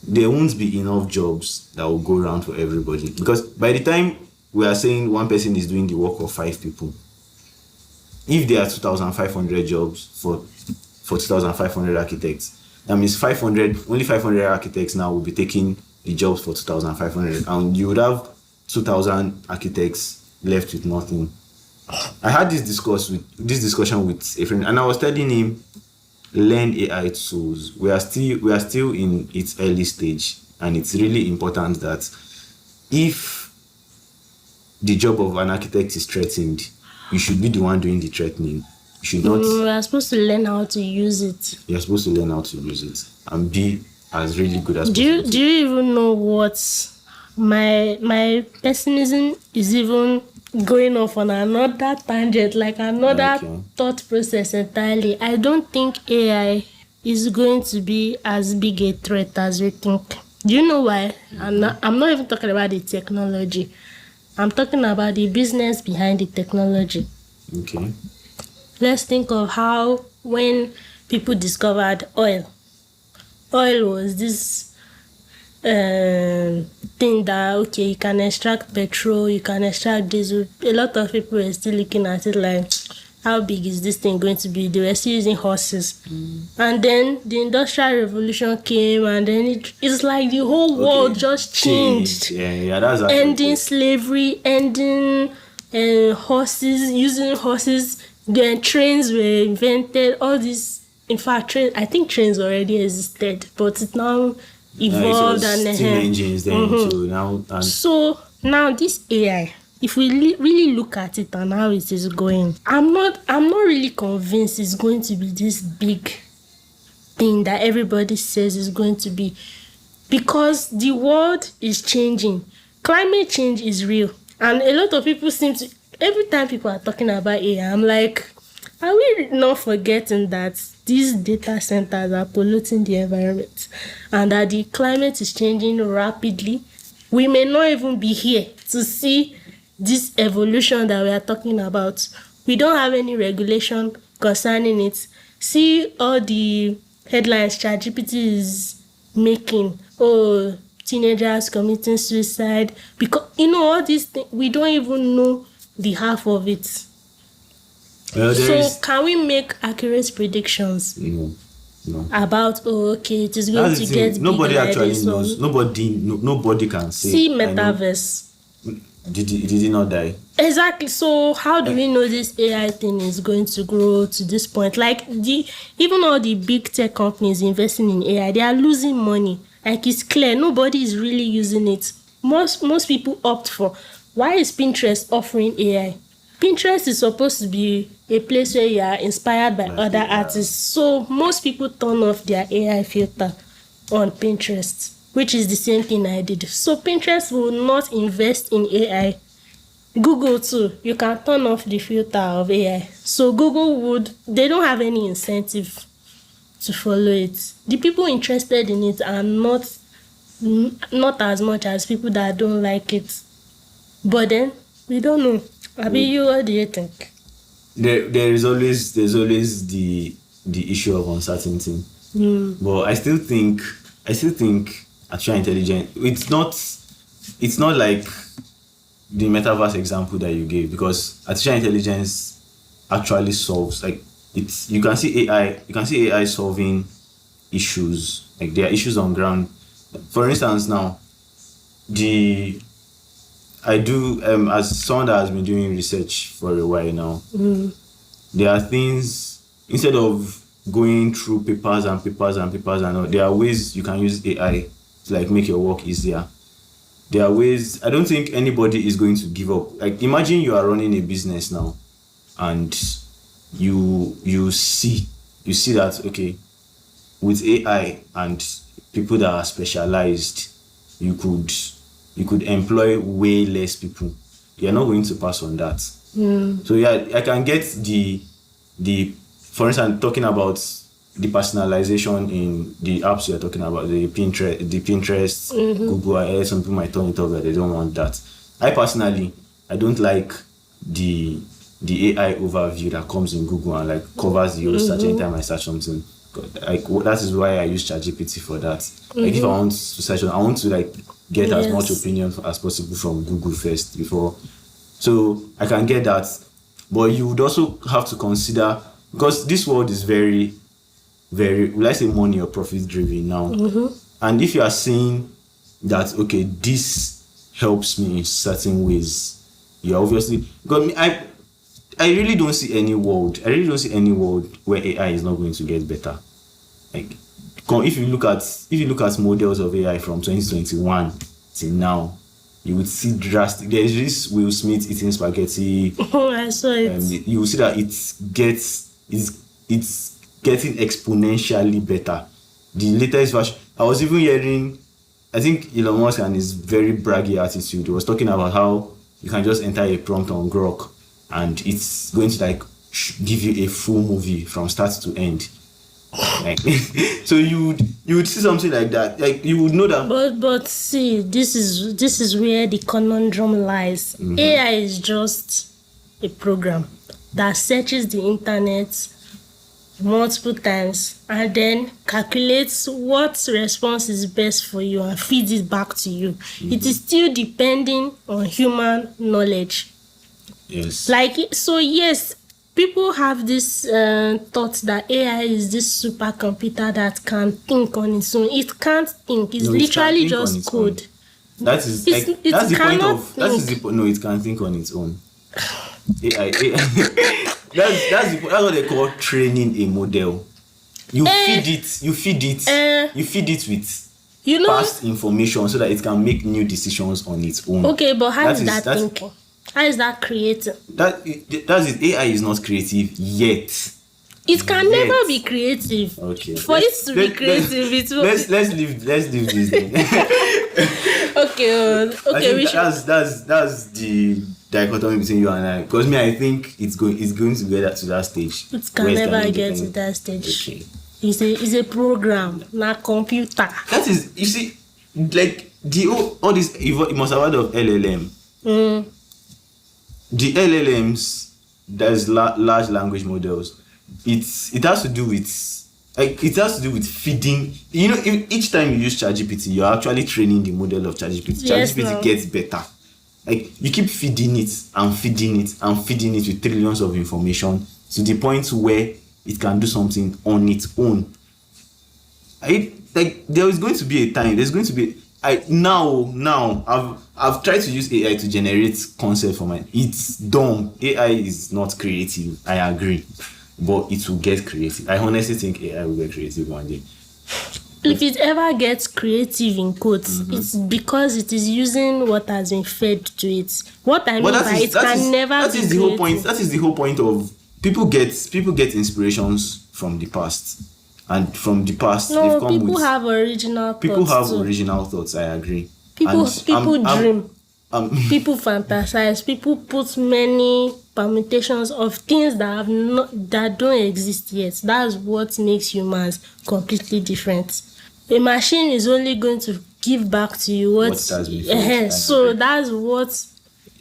there won't be enough jobs that will go around for everybody. Because by the time we are saying one person is doing the work of 5 people, if there are 2,500 jobs for 2,500 architects, that means 500 architects now will be taking the jobs for 2,500, and you would have 2,000 architects left with nothing. I had this discussion with a friend, and I was telling him, learn AI tools. We are still in its early stage, and it's really important that if the job of an architect is threatened, you should be the one doing the threatening. You should not. We are supposed to learn how to use it. You're supposed to learn how to use it and be as really good as possible. Do you even know what my pessimism is even going off on another tangent, like another thought process entirely? I don't think AI is going to be as big a threat as we think. Do you know why? I'm not even talking about the technology. I'm talking about the business behind the technology. Okay. Let's think of how when people discovered oil was this thing that you can extract petrol, you can extract diesel. A lot of people were still looking at it like, how big is this thing going to be? They were still using horses. And then the Industrial Revolution came, and then it's like the whole world just changed. That's ending slavery, ending horses, using horses. Then trains were invented. All this, in fact, I think trains already existed, but it now evolved and steam engines then too now. So now this AI, if we really look at it and how it is going, I'm not really convinced it's going to be this big thing that everybody says is going to be, because the world is changing. Climate change is real, and a lot of people seem to, every time people are talking about AI, I'm like, are we not forgetting that these data centers are polluting the environment and that the climate is changing rapidly? We may not even be here to see this evolution that we are talking about. We don't have any regulation concerning it. See all the headlines ChatGPT is making. Oh, teenagers committing suicide. Because, all these things, we don't even know the half of it. Can we make accurate predictions? No. About it is going to get bigger. Nobody actually knows. Nobody can say. See metaverse. Did he not die? Exactly. So how do we know this AI thing is going to grow to this point? Like even all the big tech companies investing in AI, they are losing money. Like, it's clear nobody is really using it. Most people opt for. Why is Pinterest offering AI? Pinterest is supposed to be a place where you are inspired by other artists. So most people turn off their AI filter on Pinterest, which is the same thing I did. So Pinterest will not invest in AI. Google too, you can turn off the filter of AI. So they don't have any incentive to follow it. The people interested in it are not as much as people that don't like it. But then, we don't know. Abi, you, what do you think? There's always the issue of uncertainty. But I still think artificial intelligence, it's not like the metaverse example that you gave, because artificial intelligence actually solves, like, it's, you can see AI solving issues. Like, there are issues on ground. For instance, now, I do, as someone that has been doing research for a while now, there are things, instead of going through papers and all, there are ways you can use AI to, like, make your work easier. There are ways. I don't think anybody is going to give up. Like, imagine you are running a business now, and you see that, okay, with AI and people that are specialized, you could employ way less people. You're not going to pass on that. So yeah, I can get the for instance, talking about the personalization in the apps you're talking about, the Pinterest, Google. Some people might turn it off, that they don't want that. I personally, I don't like the AI overview that comes in Google and, like, covers the whole search anytime I search something. Like, that is why I use ChatGPT for that. Like, if I want to search, I want to, like, get as much opinion as possible from Google first before. So I can get that, but you would also have to consider, because this world is very, very, let's say, money or profit driven now. And if you are saying that, okay, this helps me in certain ways, you obviously got me. I really don't see any world where AI is not going to get better. Like, if you look at models of AI from 2021 till now, you would see drastic. There is this Will Smith eating spaghetti. Oh, I saw it. You will see that it's getting exponentially better. The latest version, I was even hearing, I think Elon Musk and his very braggy attitude was talking about how you can just enter a prompt on Grok and it's going to, like, give you a full movie from start to end. Like, so you would see something like that. Like, you would know that. But see, this is where the conundrum lies. AI is just a program that searches the internet multiple times and then calculates what response is best for you and feeds it back to you. It is still depending on human knowledge. Yes. Like, so yes, people have this thought that AI is this supercomputer that can think on its own. It can't think. It's literally just code. That is like, that's the point of. That is the point. No, it can think on its own. AI. That's what they call training a model. You feed it with past information so that it can make new decisions on its own. Okay, but how is that thinking? How is that creative? That's it. AI is not creative yet. It can never be creative. Okay. For it to be creative, it will. Let's leave this thing. Okay. That's the dichotomy between you and I. Because me, I think it's going to get to that stage. It can never get to that stage. Okay. It's a program, not computer. That is, you see, like, all this, you must have heard of LLM. The LLMs, there's large language models. It has to do with feeding. You know, each time you use ChatGPT, you're actually training the model of ChatGPT. Yes, ChatGPT gets better. Like, you keep feeding it with trillions of information to the point where it can do something on its own. There is going to be a time. There's going to be. I've tried to use AI to generate concept for mine. It's dumb. AI is not creative. I agree, but it will get creative. I honestly think AI will get creative one day. If it ever gets creative in quotes, it's because it is using what has been fed to it. What I mean by it can never be creative. That is the whole point of people get inspirations from the past. And from the past, they've come people have original thoughts. People have original thoughts, I agree. People dream. People fantasize. People put many permutations of things that don't exist yet. That's what makes humans completely different. A machine is only going to give back to you what has been fed. So that's what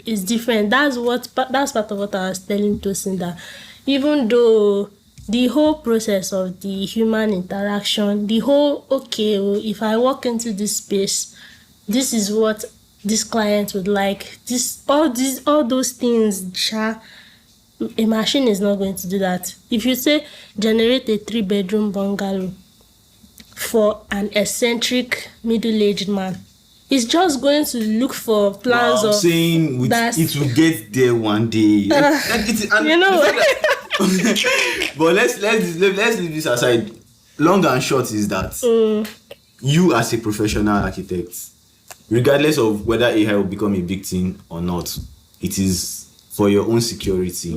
is different. That's part of what I was telling Tosin, that even though the whole process of the human interaction, the whole, okay, well, if I walk into this space, this is what this client would like. All those things, a machine is not going to do that. If you say generate a 3-bedroom bungalow for an eccentric middle-aged man, it's just going to look for plans I'm of saying it will get there one day. But let's leave this aside. Long and short is that you as a professional architect, regardless of whether AI will become a big thing or not, it is for your own security.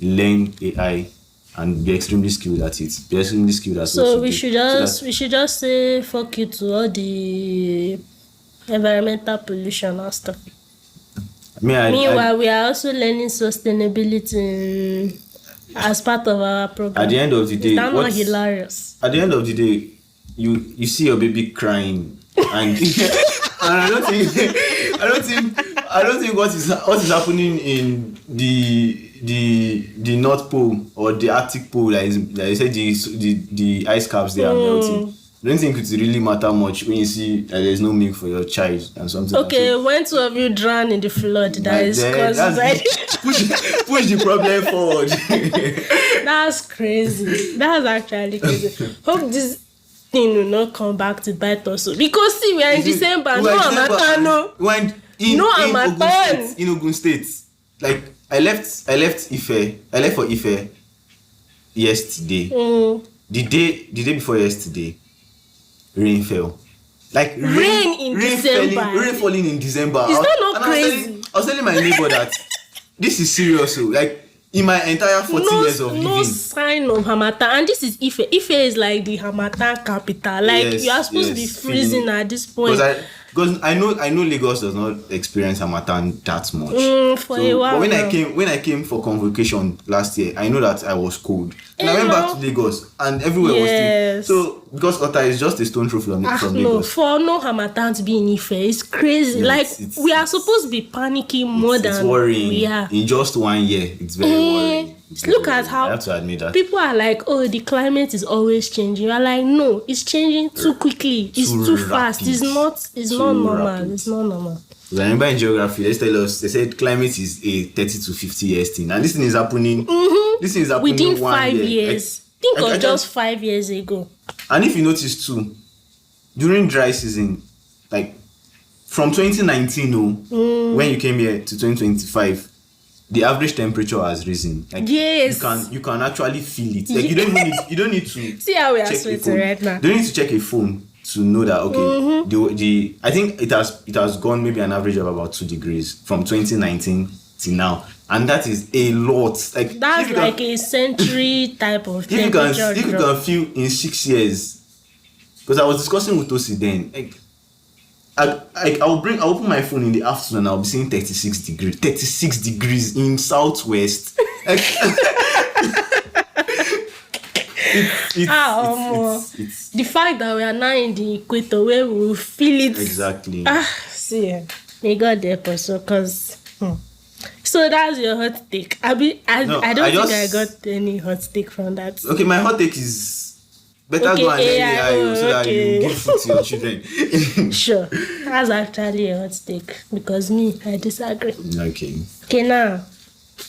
Learn AI and be extremely skilled at it. Be extremely skilled at so we should just say fuck you to all the environmental pollution and stuff. Meanwhile, we are also learning sustainability as part of our program. At the end of the day, that's not hilarious. At the end of the day, you see your baby crying, and I don't think what is happening in the North Pole or the Arctic Pole, like you said, the ice caps they are melting. I don't think it really matter much when you see that there's no milk for your child and something. Okay, when 2 of you drown in the flood, that is caused by push the problem forward. That's crazy. That's actually crazy. Hope this thing will not come back to bite us. Because see, we are in December. No Harmattan. In Ogun State. Like I left Ife. I left for Ife yesterday. The day before yesterday, rain fell. Like rain falling in December. Is that not crazy? I was telling my neighbor that this is serious. So, like in my entire 40 years of living, no sign of Harmattan. And this is Ife. Ife is like the Harmattan capital. Like you are supposed to be freezing at this point. Because I know Lagos does not experience Harmattan that much. For a while. But when I came for convocation last year, I know that I was cold. And I went back to Lagos and everywhere was still. So because Ota is just a stone throw from Lagos. For no Harmattan to be in Ife, it's crazy. We are supposed to be panicking more than worrying. We are. In just 1 year, it's very worrying. Look at how I have to admit that people are like, oh, the climate is always changing. You are like, no, it's changing too quickly. It's too fast. It's not normal. Rapid. It's not normal. I remember in geography, they said climate is a 30 to 50 years thing. And this thing is happening. This thing is happening within 5 years. Think of just 5 years ago. And if you notice too, during dry season, like from 2019, when you came here to 2025, the average temperature has risen. Like yes, you can actually feel it. Like you don't need to see how we are sweating right now. You don't need to check a phone to know that okay. I think it has gone maybe an average of about 2 degrees from 2019 to now, and that is a lot. Like that's like a century type of temperature. If you can feel in 6 years, because I was discussing with Tosi then, like I'll open my phone in the afternoon and I'll be seeing 36 degrees in southwest. It's the fact that we are now in the equator where we will feel it exactly. See, may God help us, because so that's your hot take. I don't think I got any hot take from that. Okay, my hot take is better go and learn AI so that you give food to your children. Sure, that's actually a hot take, because I disagree. Okay, now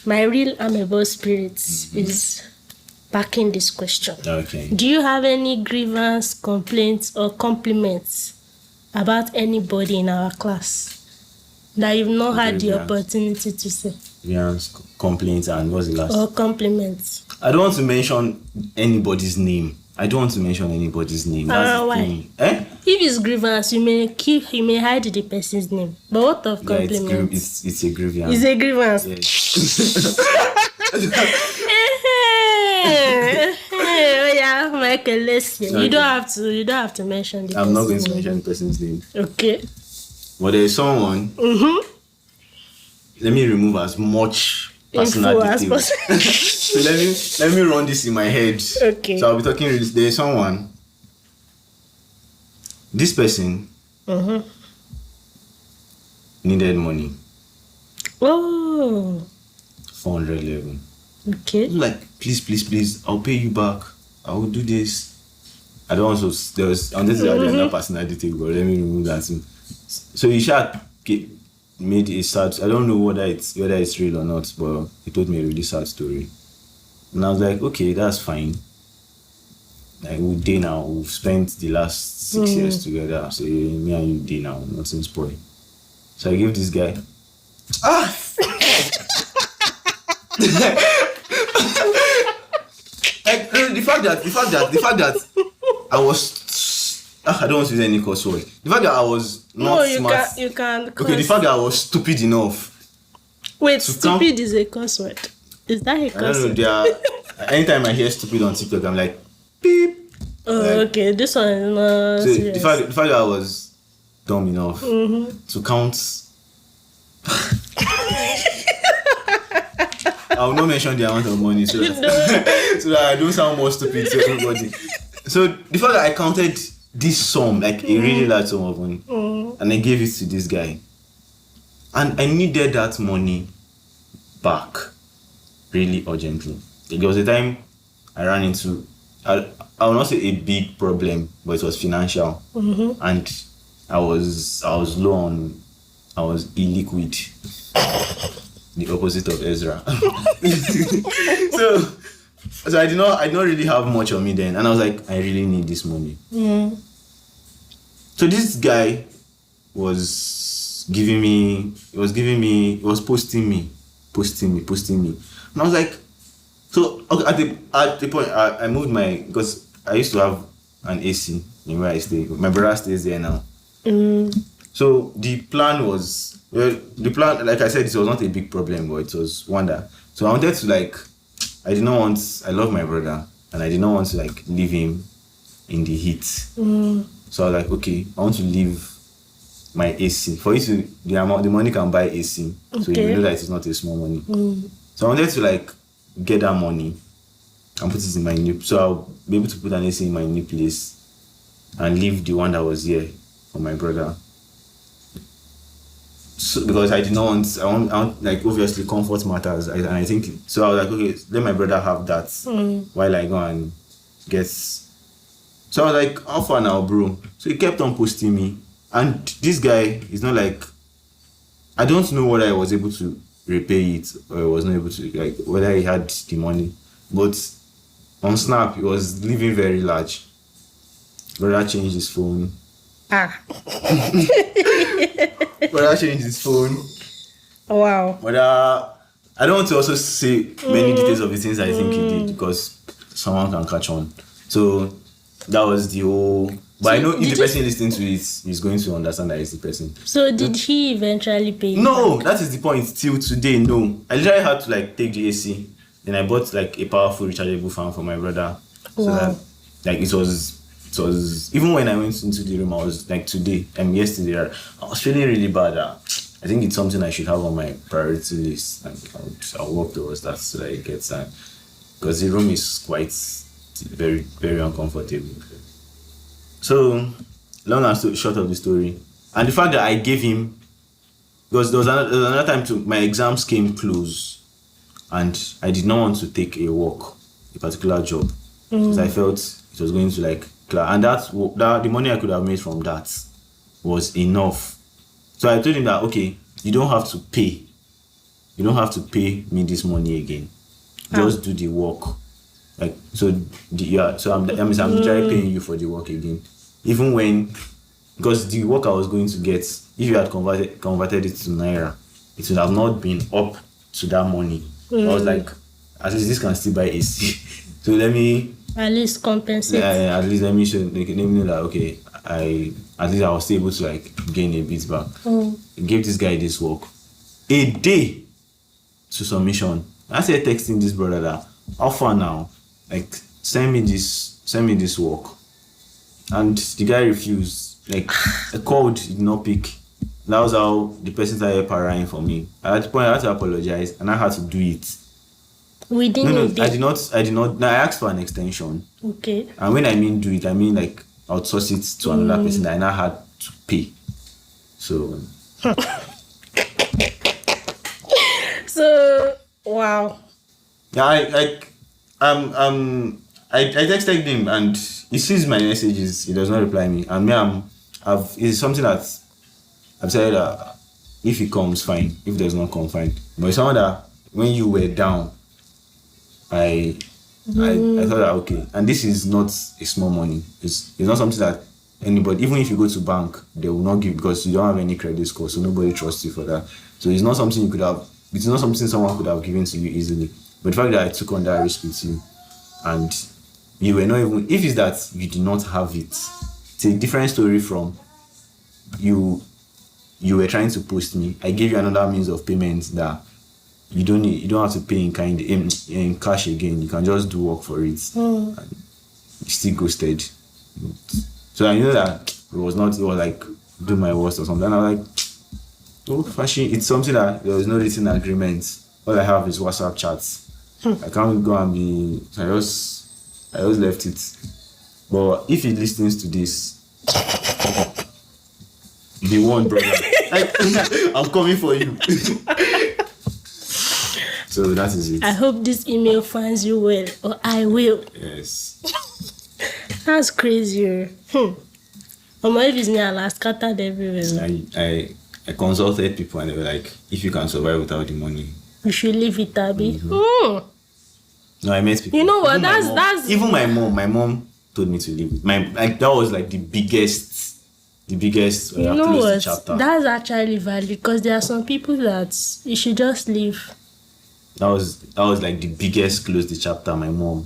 my real amiable spirit is backing this question. Okay. Do you have any grievance, complaints, or compliments about anybody in our class that you've not had the opportunity to say? Grievance, complaints, and what's the last? Or compliments. I don't want to mention anybody's name. That's why? If it's grievance, you may hide the person's name. But what of compliments? It's a grievance. It's a grievance. Yeah, Michael, let's hear. Okay. You don't have to mention the person's name. I'm not going to mention the person's name. Okay. But there's someone. Let me remove as much personal details. So let me run this in my head. Okay. So I'll be talking. There's someone. This person needed money. Oh. 400 level. Okay. I'm like, please, I'll pay you back. I will do this. I don't want to. There's another personal detail, but let me remove that. So he made a sad. I don't know whether it's real or not, but he told me a really sad story. And I was like, okay, that's fine. Like we'll day now. We've spent the last 6 years together. So me and you day now. Nothing's spoiled. So I gave this guy. Like the fact that I was. I don't want to use any curse word. The fact that I was not smart. You can. Okay, the fact that I was stupid enough. Wait, stupid is a curse word. Is that a curse word? Anytime I hear stupid on TikTok, I'm like, beep. Oh, like, okay. This one is not so the fact that I was dumb enough to count. I will not mention the amount of money so that I don't sound more stupid to everybody. So the fact that I counted this sum, like a really large sum of money, and I gave it to this guy, and I needed that money back really urgently. There was a time I ran into, I will not say a big problem, but it was financial, and I was low on, I was illiquid. The opposite of Ezra. so I did not really have much on me then, and I was like, I really need this money. So this guy was posting me, and I was like, so okay, at the point I moved because I used to have an AC in where I stay. My brother stays there now. So the plan, like I said, it was not a big problem, but it was one that. So I wanted to I love my brother, and I did not want to leave him in the heat. So I was like, okay, I want to leave my AC. For you to, the money can buy AC. Okay. So you know that it's not a small money. So I wanted to get that money and put it in my new, so I'll be able to put an AC in my new place and leave the one that was here for my brother. So, because I want obviously comfort matters, and I think so. I was like, okay, let my brother have that while I go and get. So I was like, how far now, bro? So he kept on posting me, and this guy is not I don't know whether I was able to repay it or I was not able to, whether he had the money, but on Snap he was living very large. Brother changed his phone. Brother changed his phone. Wow. But I don't want to also say many details of the things I think he did, because someone can catch on. So that was the whole. But I know if the person listening to it is going to understand that it's the person. So did he eventually pay you No, back? that is the point. Till today, no. I literally had to take the AC. Then I bought a powerful rechargeable fan for my brother. So that it was even when I went into the room, I was today and yesterday, I was feeling really bad. I think it's something I should have on my priority list. I'll work towards that so that it gets time. Because the room is quite very, very uncomfortable. So, long and short of the story. And the fact that I gave him, because there was another time my exams came close, and I did not want to take a particular job, because I felt it was going to and that the money I could have made from that was enough. So I told him that, okay, you don't have to pay me this money again. Just do the work. So I'm literally paying you for the work again. Even when, because the work I was going to get, if you had converted it to Naira, it would have not been up to that money. I was like, at least this can still buy AC. So let me at least compensate. Yeah, at least let me know that, okay, I was still able to gain a bit back. Gave this guy this work a day to submission. I said texting this brother that, how far now? Send me this work. And the guy refused. I called, he did not pick. That was how the person started parrying for me. At the point I had to apologize, and I had to do it. We didn't. No, I did not. No, I asked for an extension. Okay. And when I mean do it, I mean outsource it to another person that I now had to pay. So So wow. Yeah, I texted him and he sees my messages. He does not reply me. And me, it's something that I've said that if he comes, fine. If he does not come, fine. But it's someone that when you were down, I thought that okay. And this is not a small money. It's not something that anybody, even if you go to bank, they will not give because you don't have any credit score, so nobody trusts you for that. So it's not something you could have. It's not something someone could have given to you easily. But the fact that I took on that risk with you, and you were not even, if it's that you did not have it, it's a different story from you were trying to post me. I gave you another means of payment that you don't have to pay in kind in cash again. You can just do work for it. And you still ghosted. So I know that it was like do my worst or something. And I'm like, oh, fashion, it's something that there was no written agreement. All I have is WhatsApp chats. I can't go and be. I just left it. But if he listens to this, the one brother, I'm coming for you. So that is it. I hope this email finds you well, or I will. Yes. That's crazy. Or maybe it's me, I'll scattered everywhere. I consulted people and they were like, if you can survive without the money, you should leave it, Abby. No, I met people. You know what? That's even my mom told me to leave it. That was like the biggest. You know what? Chapter. That's actually valid because there are some people that you should just leave. That was like the biggest close the chapter. My mom.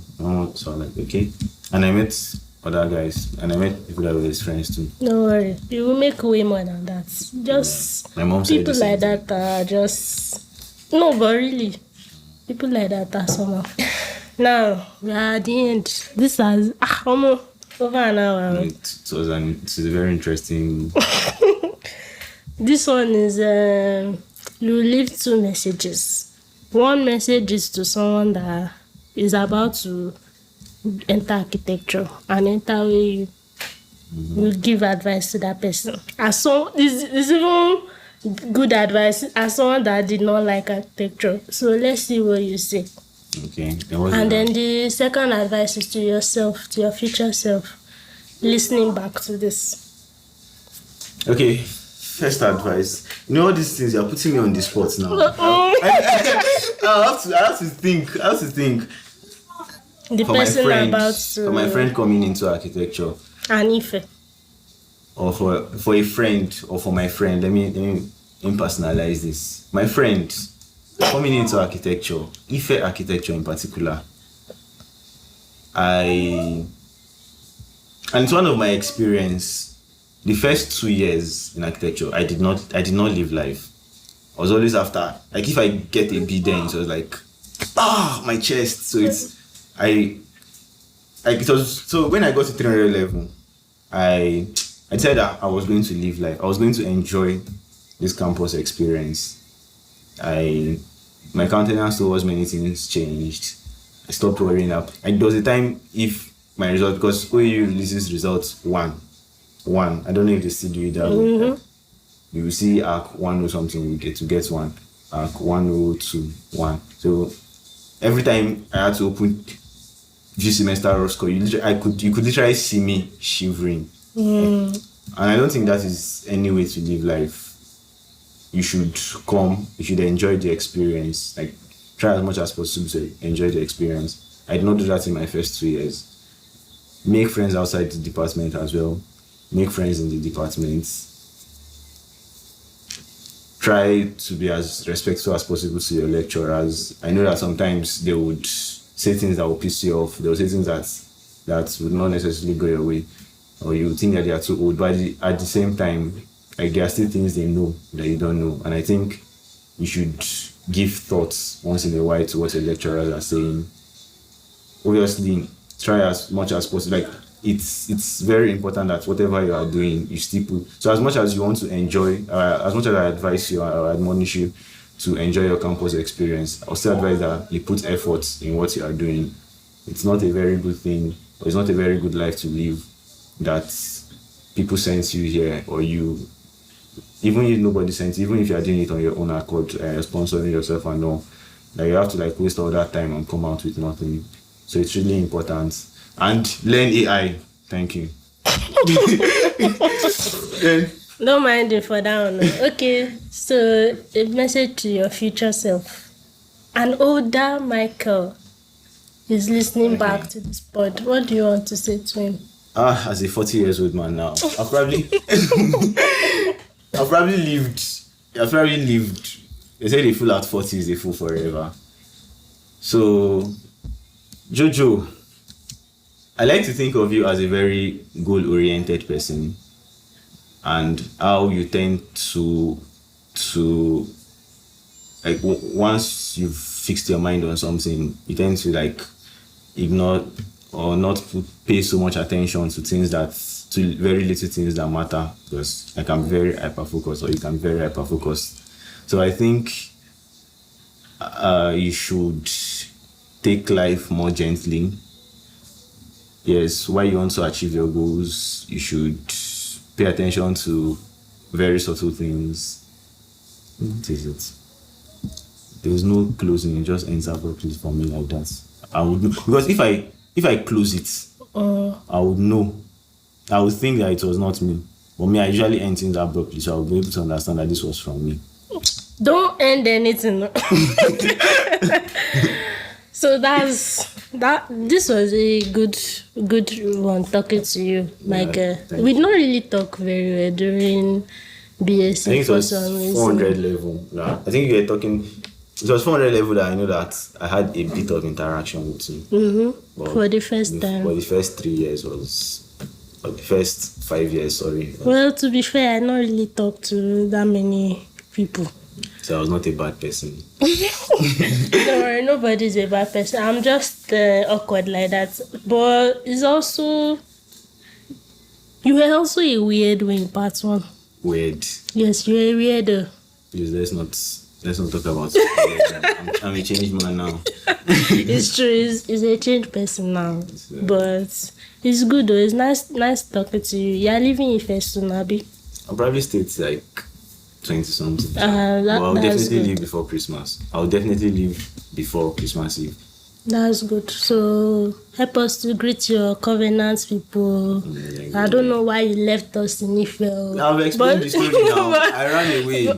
So I'm like, okay. And I met other guys and I met people that were his friends too. Don't worry, you will make way more than that. Just my mom said people like that are just no, but really, people like that are somehow. Now we are at the end. This has almost over an hour. It's a very interesting. This one is you leave 2 messages. One message is to someone that is about to enter architecture and enter where you will give advice to that person. As so is even good advice as someone that did not like architecture. So let's see what you say. Okay. And then the second advice is to yourself, to your future self, listening back to this. Okay. First advice. You know all these things, you're putting me on the spot now. I have to think. The for person my friend, about to... For my friend coming into architecture. And Ife. Or for a friend or for my friend, let me impersonalize this. My friend coming into architecture, Ife architecture in particular, and it's one of my experience. The first 2 years in architecture, I did not live life. I was always after, like if I get a B then it was like, my chest. So so when I got to 300 level, I said that I was going to live life. I was going to enjoy this campus experience. My countenance towards many things changed. I stopped worrying up. And there was a time if my result, because OAU releases results 1. I don't know if they still do it that way. You will see ARC 1 or something, you get 1. ARC 102, 1. So every time I had to open this semester or score, you could literally see me shivering. And I don't think that is any way to live life. You should enjoy the experience. Like try as much as possible to enjoy the experience. I did not do that in my first 2 years. Make friends outside the department as well. Make friends in the department. Try to be as respectful as possible to your lecturers. I know that sometimes they would say things that will piss you off. They will say things that would not necessarily go your way, or you think that they are too old. But at the same time, like there are still things they know that you don't know. And I think you should give thoughts once in a while to what your lecturers are saying. Obviously, try as much as possible. Like it's very important that whatever you are doing, you still put. So as much as you want to enjoy, as much as I advise you or admonish you to enjoy your campus experience, I'll still advise that you put effort in what you are doing. It's not a very good thing, or it's not a very good life to live that people send you here or you even if nobody sends, even if you are doing it on your own accord, sponsoring yourself and all, like you have to like waste all that time and come out with nothing. So it's really important. And learn AI. Thank you. Then, Don't mind it for that one. Okay, so a message to your future self. An older Michael is listening back to this pod. What do you want to say to him? as a 40 years old man now, I've probably lived. They say the fool at 40 is a fool forever. So, Jojo, I like to think of you as a very goal-oriented person, and how you tend to like once you've fixed your mind on something, you tend to like ignore or not pay so much attention to very little things that matter, because I can be very hyper focused, or you can be very hyper focused. So I think you should take life more gently. Yes, while you want to achieve your goals, you should pay attention to very subtle things. What is it? There's no closing, it just ends abruptly for me like that. I would know, because if I close it, I would know. I would think that it was not me. But me, I usually end things abruptly, so I would be able to understand that this was from me. Don't end anything. So this was a good one talking to you, Michael. We did not really talk very well during BSc. I think it was 400 level. Yeah. I think you were talking. It was 400 level that I know that I had a bit of interaction with you. For the first time. For the first 3 years or the first 5 years, sorry. Well, to be fair, I not really talked to that many people. So I was not a bad person. Don't worry, nobody's a bad person. I'm just awkward like that. But it's also... You were also a weird in part 1. Weird? Yes, you were a weirdo. Please, let's not talk about it. I'm a changed man now. It's true. He's a changed person now. But it's good though. It's nice talking to you. You're living in Ife soon, Abi? I'll probably stay till like 20 something. But I'll definitely leave before Christmas. I'll definitely leave before Christmas Eve. That's good. So help us to greet your Covenant people. I don't know why you left us in Ife. I've explained the story now. I ran away.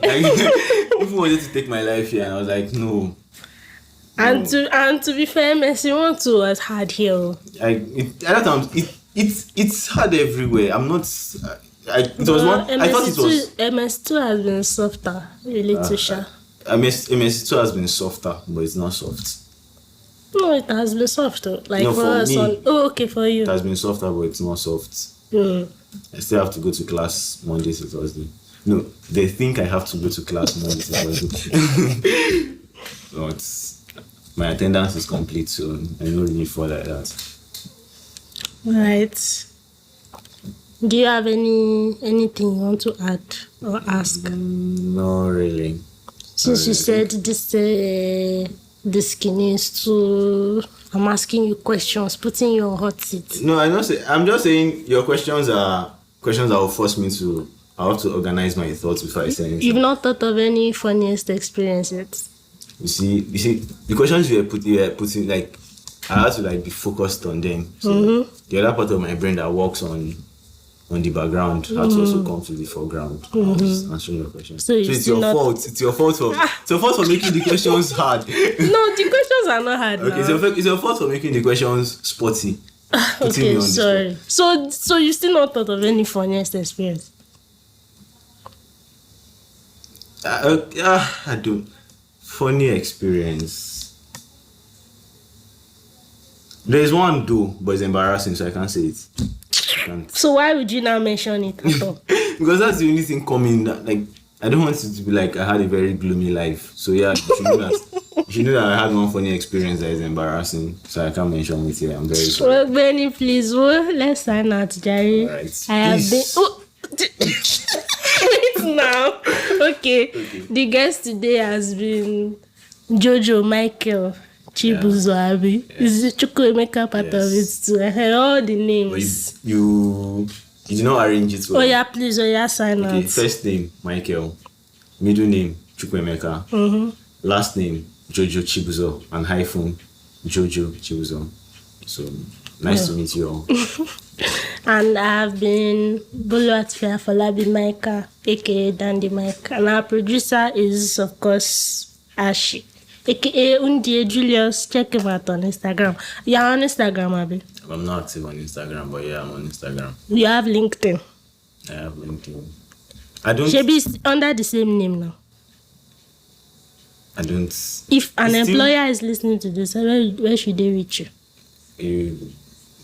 People wanted to take my life here, and I was like, no. And to be fair, MS want was hard here. It's hard everywhere. I'm not. It was one. I thought it was. MS2 has been softer, really, to share. MS2 has been softer, but it's not soft. No, it has been softer. Like no, for us me, okay, for you. It has been softer, but it's not soft. I still have to go to class Monday to Thursday. No, they think I have to go to class Monday to Thursday. But my attendance is complete, so I don't really fall like that. Right. Do you have anything you want to add or ask? No, really. Since you said this skinny is too... I'm asking you questions, putting you on hot seat. No, I'm just saying your questions that will force me to... I have to organize my thoughts before I say anything. You've not thought of any funniest experience yet? You see, the questions you were putting, like, I had to like be focused on them. So the other part of my brain that works on the background had to also come to the foreground. I was answering your questions. So it's your fault. It's your fault for making the questions hard. No, the questions are not hard. Okay, it's your fault for making the questions sporty. Okay, sorry. So you still not thought of any funniest experience? I don't. Funny experience. There's one though, but it's embarrassing, so I can't say it. So why would you now mention it at all? Because that's the only thing coming. Like, I don't want it to be like I had a very gloomy life. So yeah, you should know that I had one funny experience that is embarrassing. So I can't mention it here. I'm very sorry. Well, Benny, please, let's sign out, Jerry. Right. I have been. Wait now. Okay. The guest today has been Jojo, Michael, Chibuzo, Abi. Is Chukwuemeka part of it too? I heard all the names. You You did not arrange it well. Oh yeah, please. Oh yeah, sign Okay, out. first name, Michael. Middle name, Chukwemeka. Last name, Jojo Chibuzo. And hyphen, Jojo Chibuzo. So, nice to meet you all. And I've been Buluatfia Falabi Maika, aka Dandy Mike. And our producer is, of course, Ashi, aka Undie Julius. Check him out on Instagram. You're on Instagram, Abi? I'm not active on Instagram, but yeah, I'm on Instagram. You have LinkedIn. I have LinkedIn. I don't. Shebi is under the same name now. I don't. If an employer is listening to this, where should they reach you?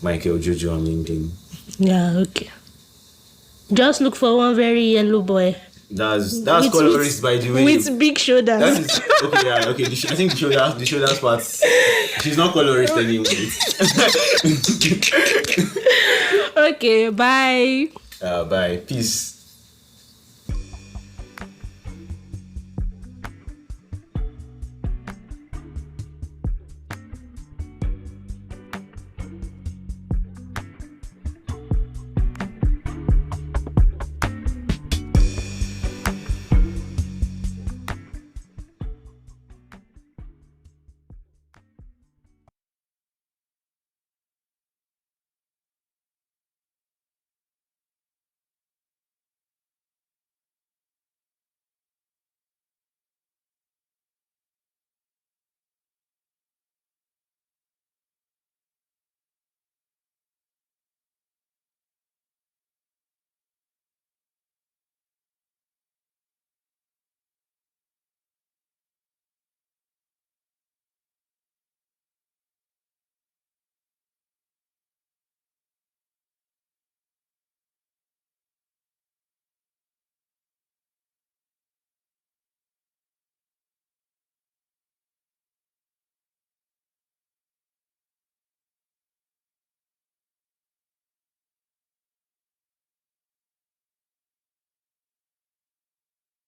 Michael Jojo on LinkedIn. Yeah, okay. Just look for one very yellow boy. That's colorist, by the way. With big shoulders. That is okay. Yeah, okay. I think the shoulders part. She's not colorist anymore. Okay, bye. Bye. Peace.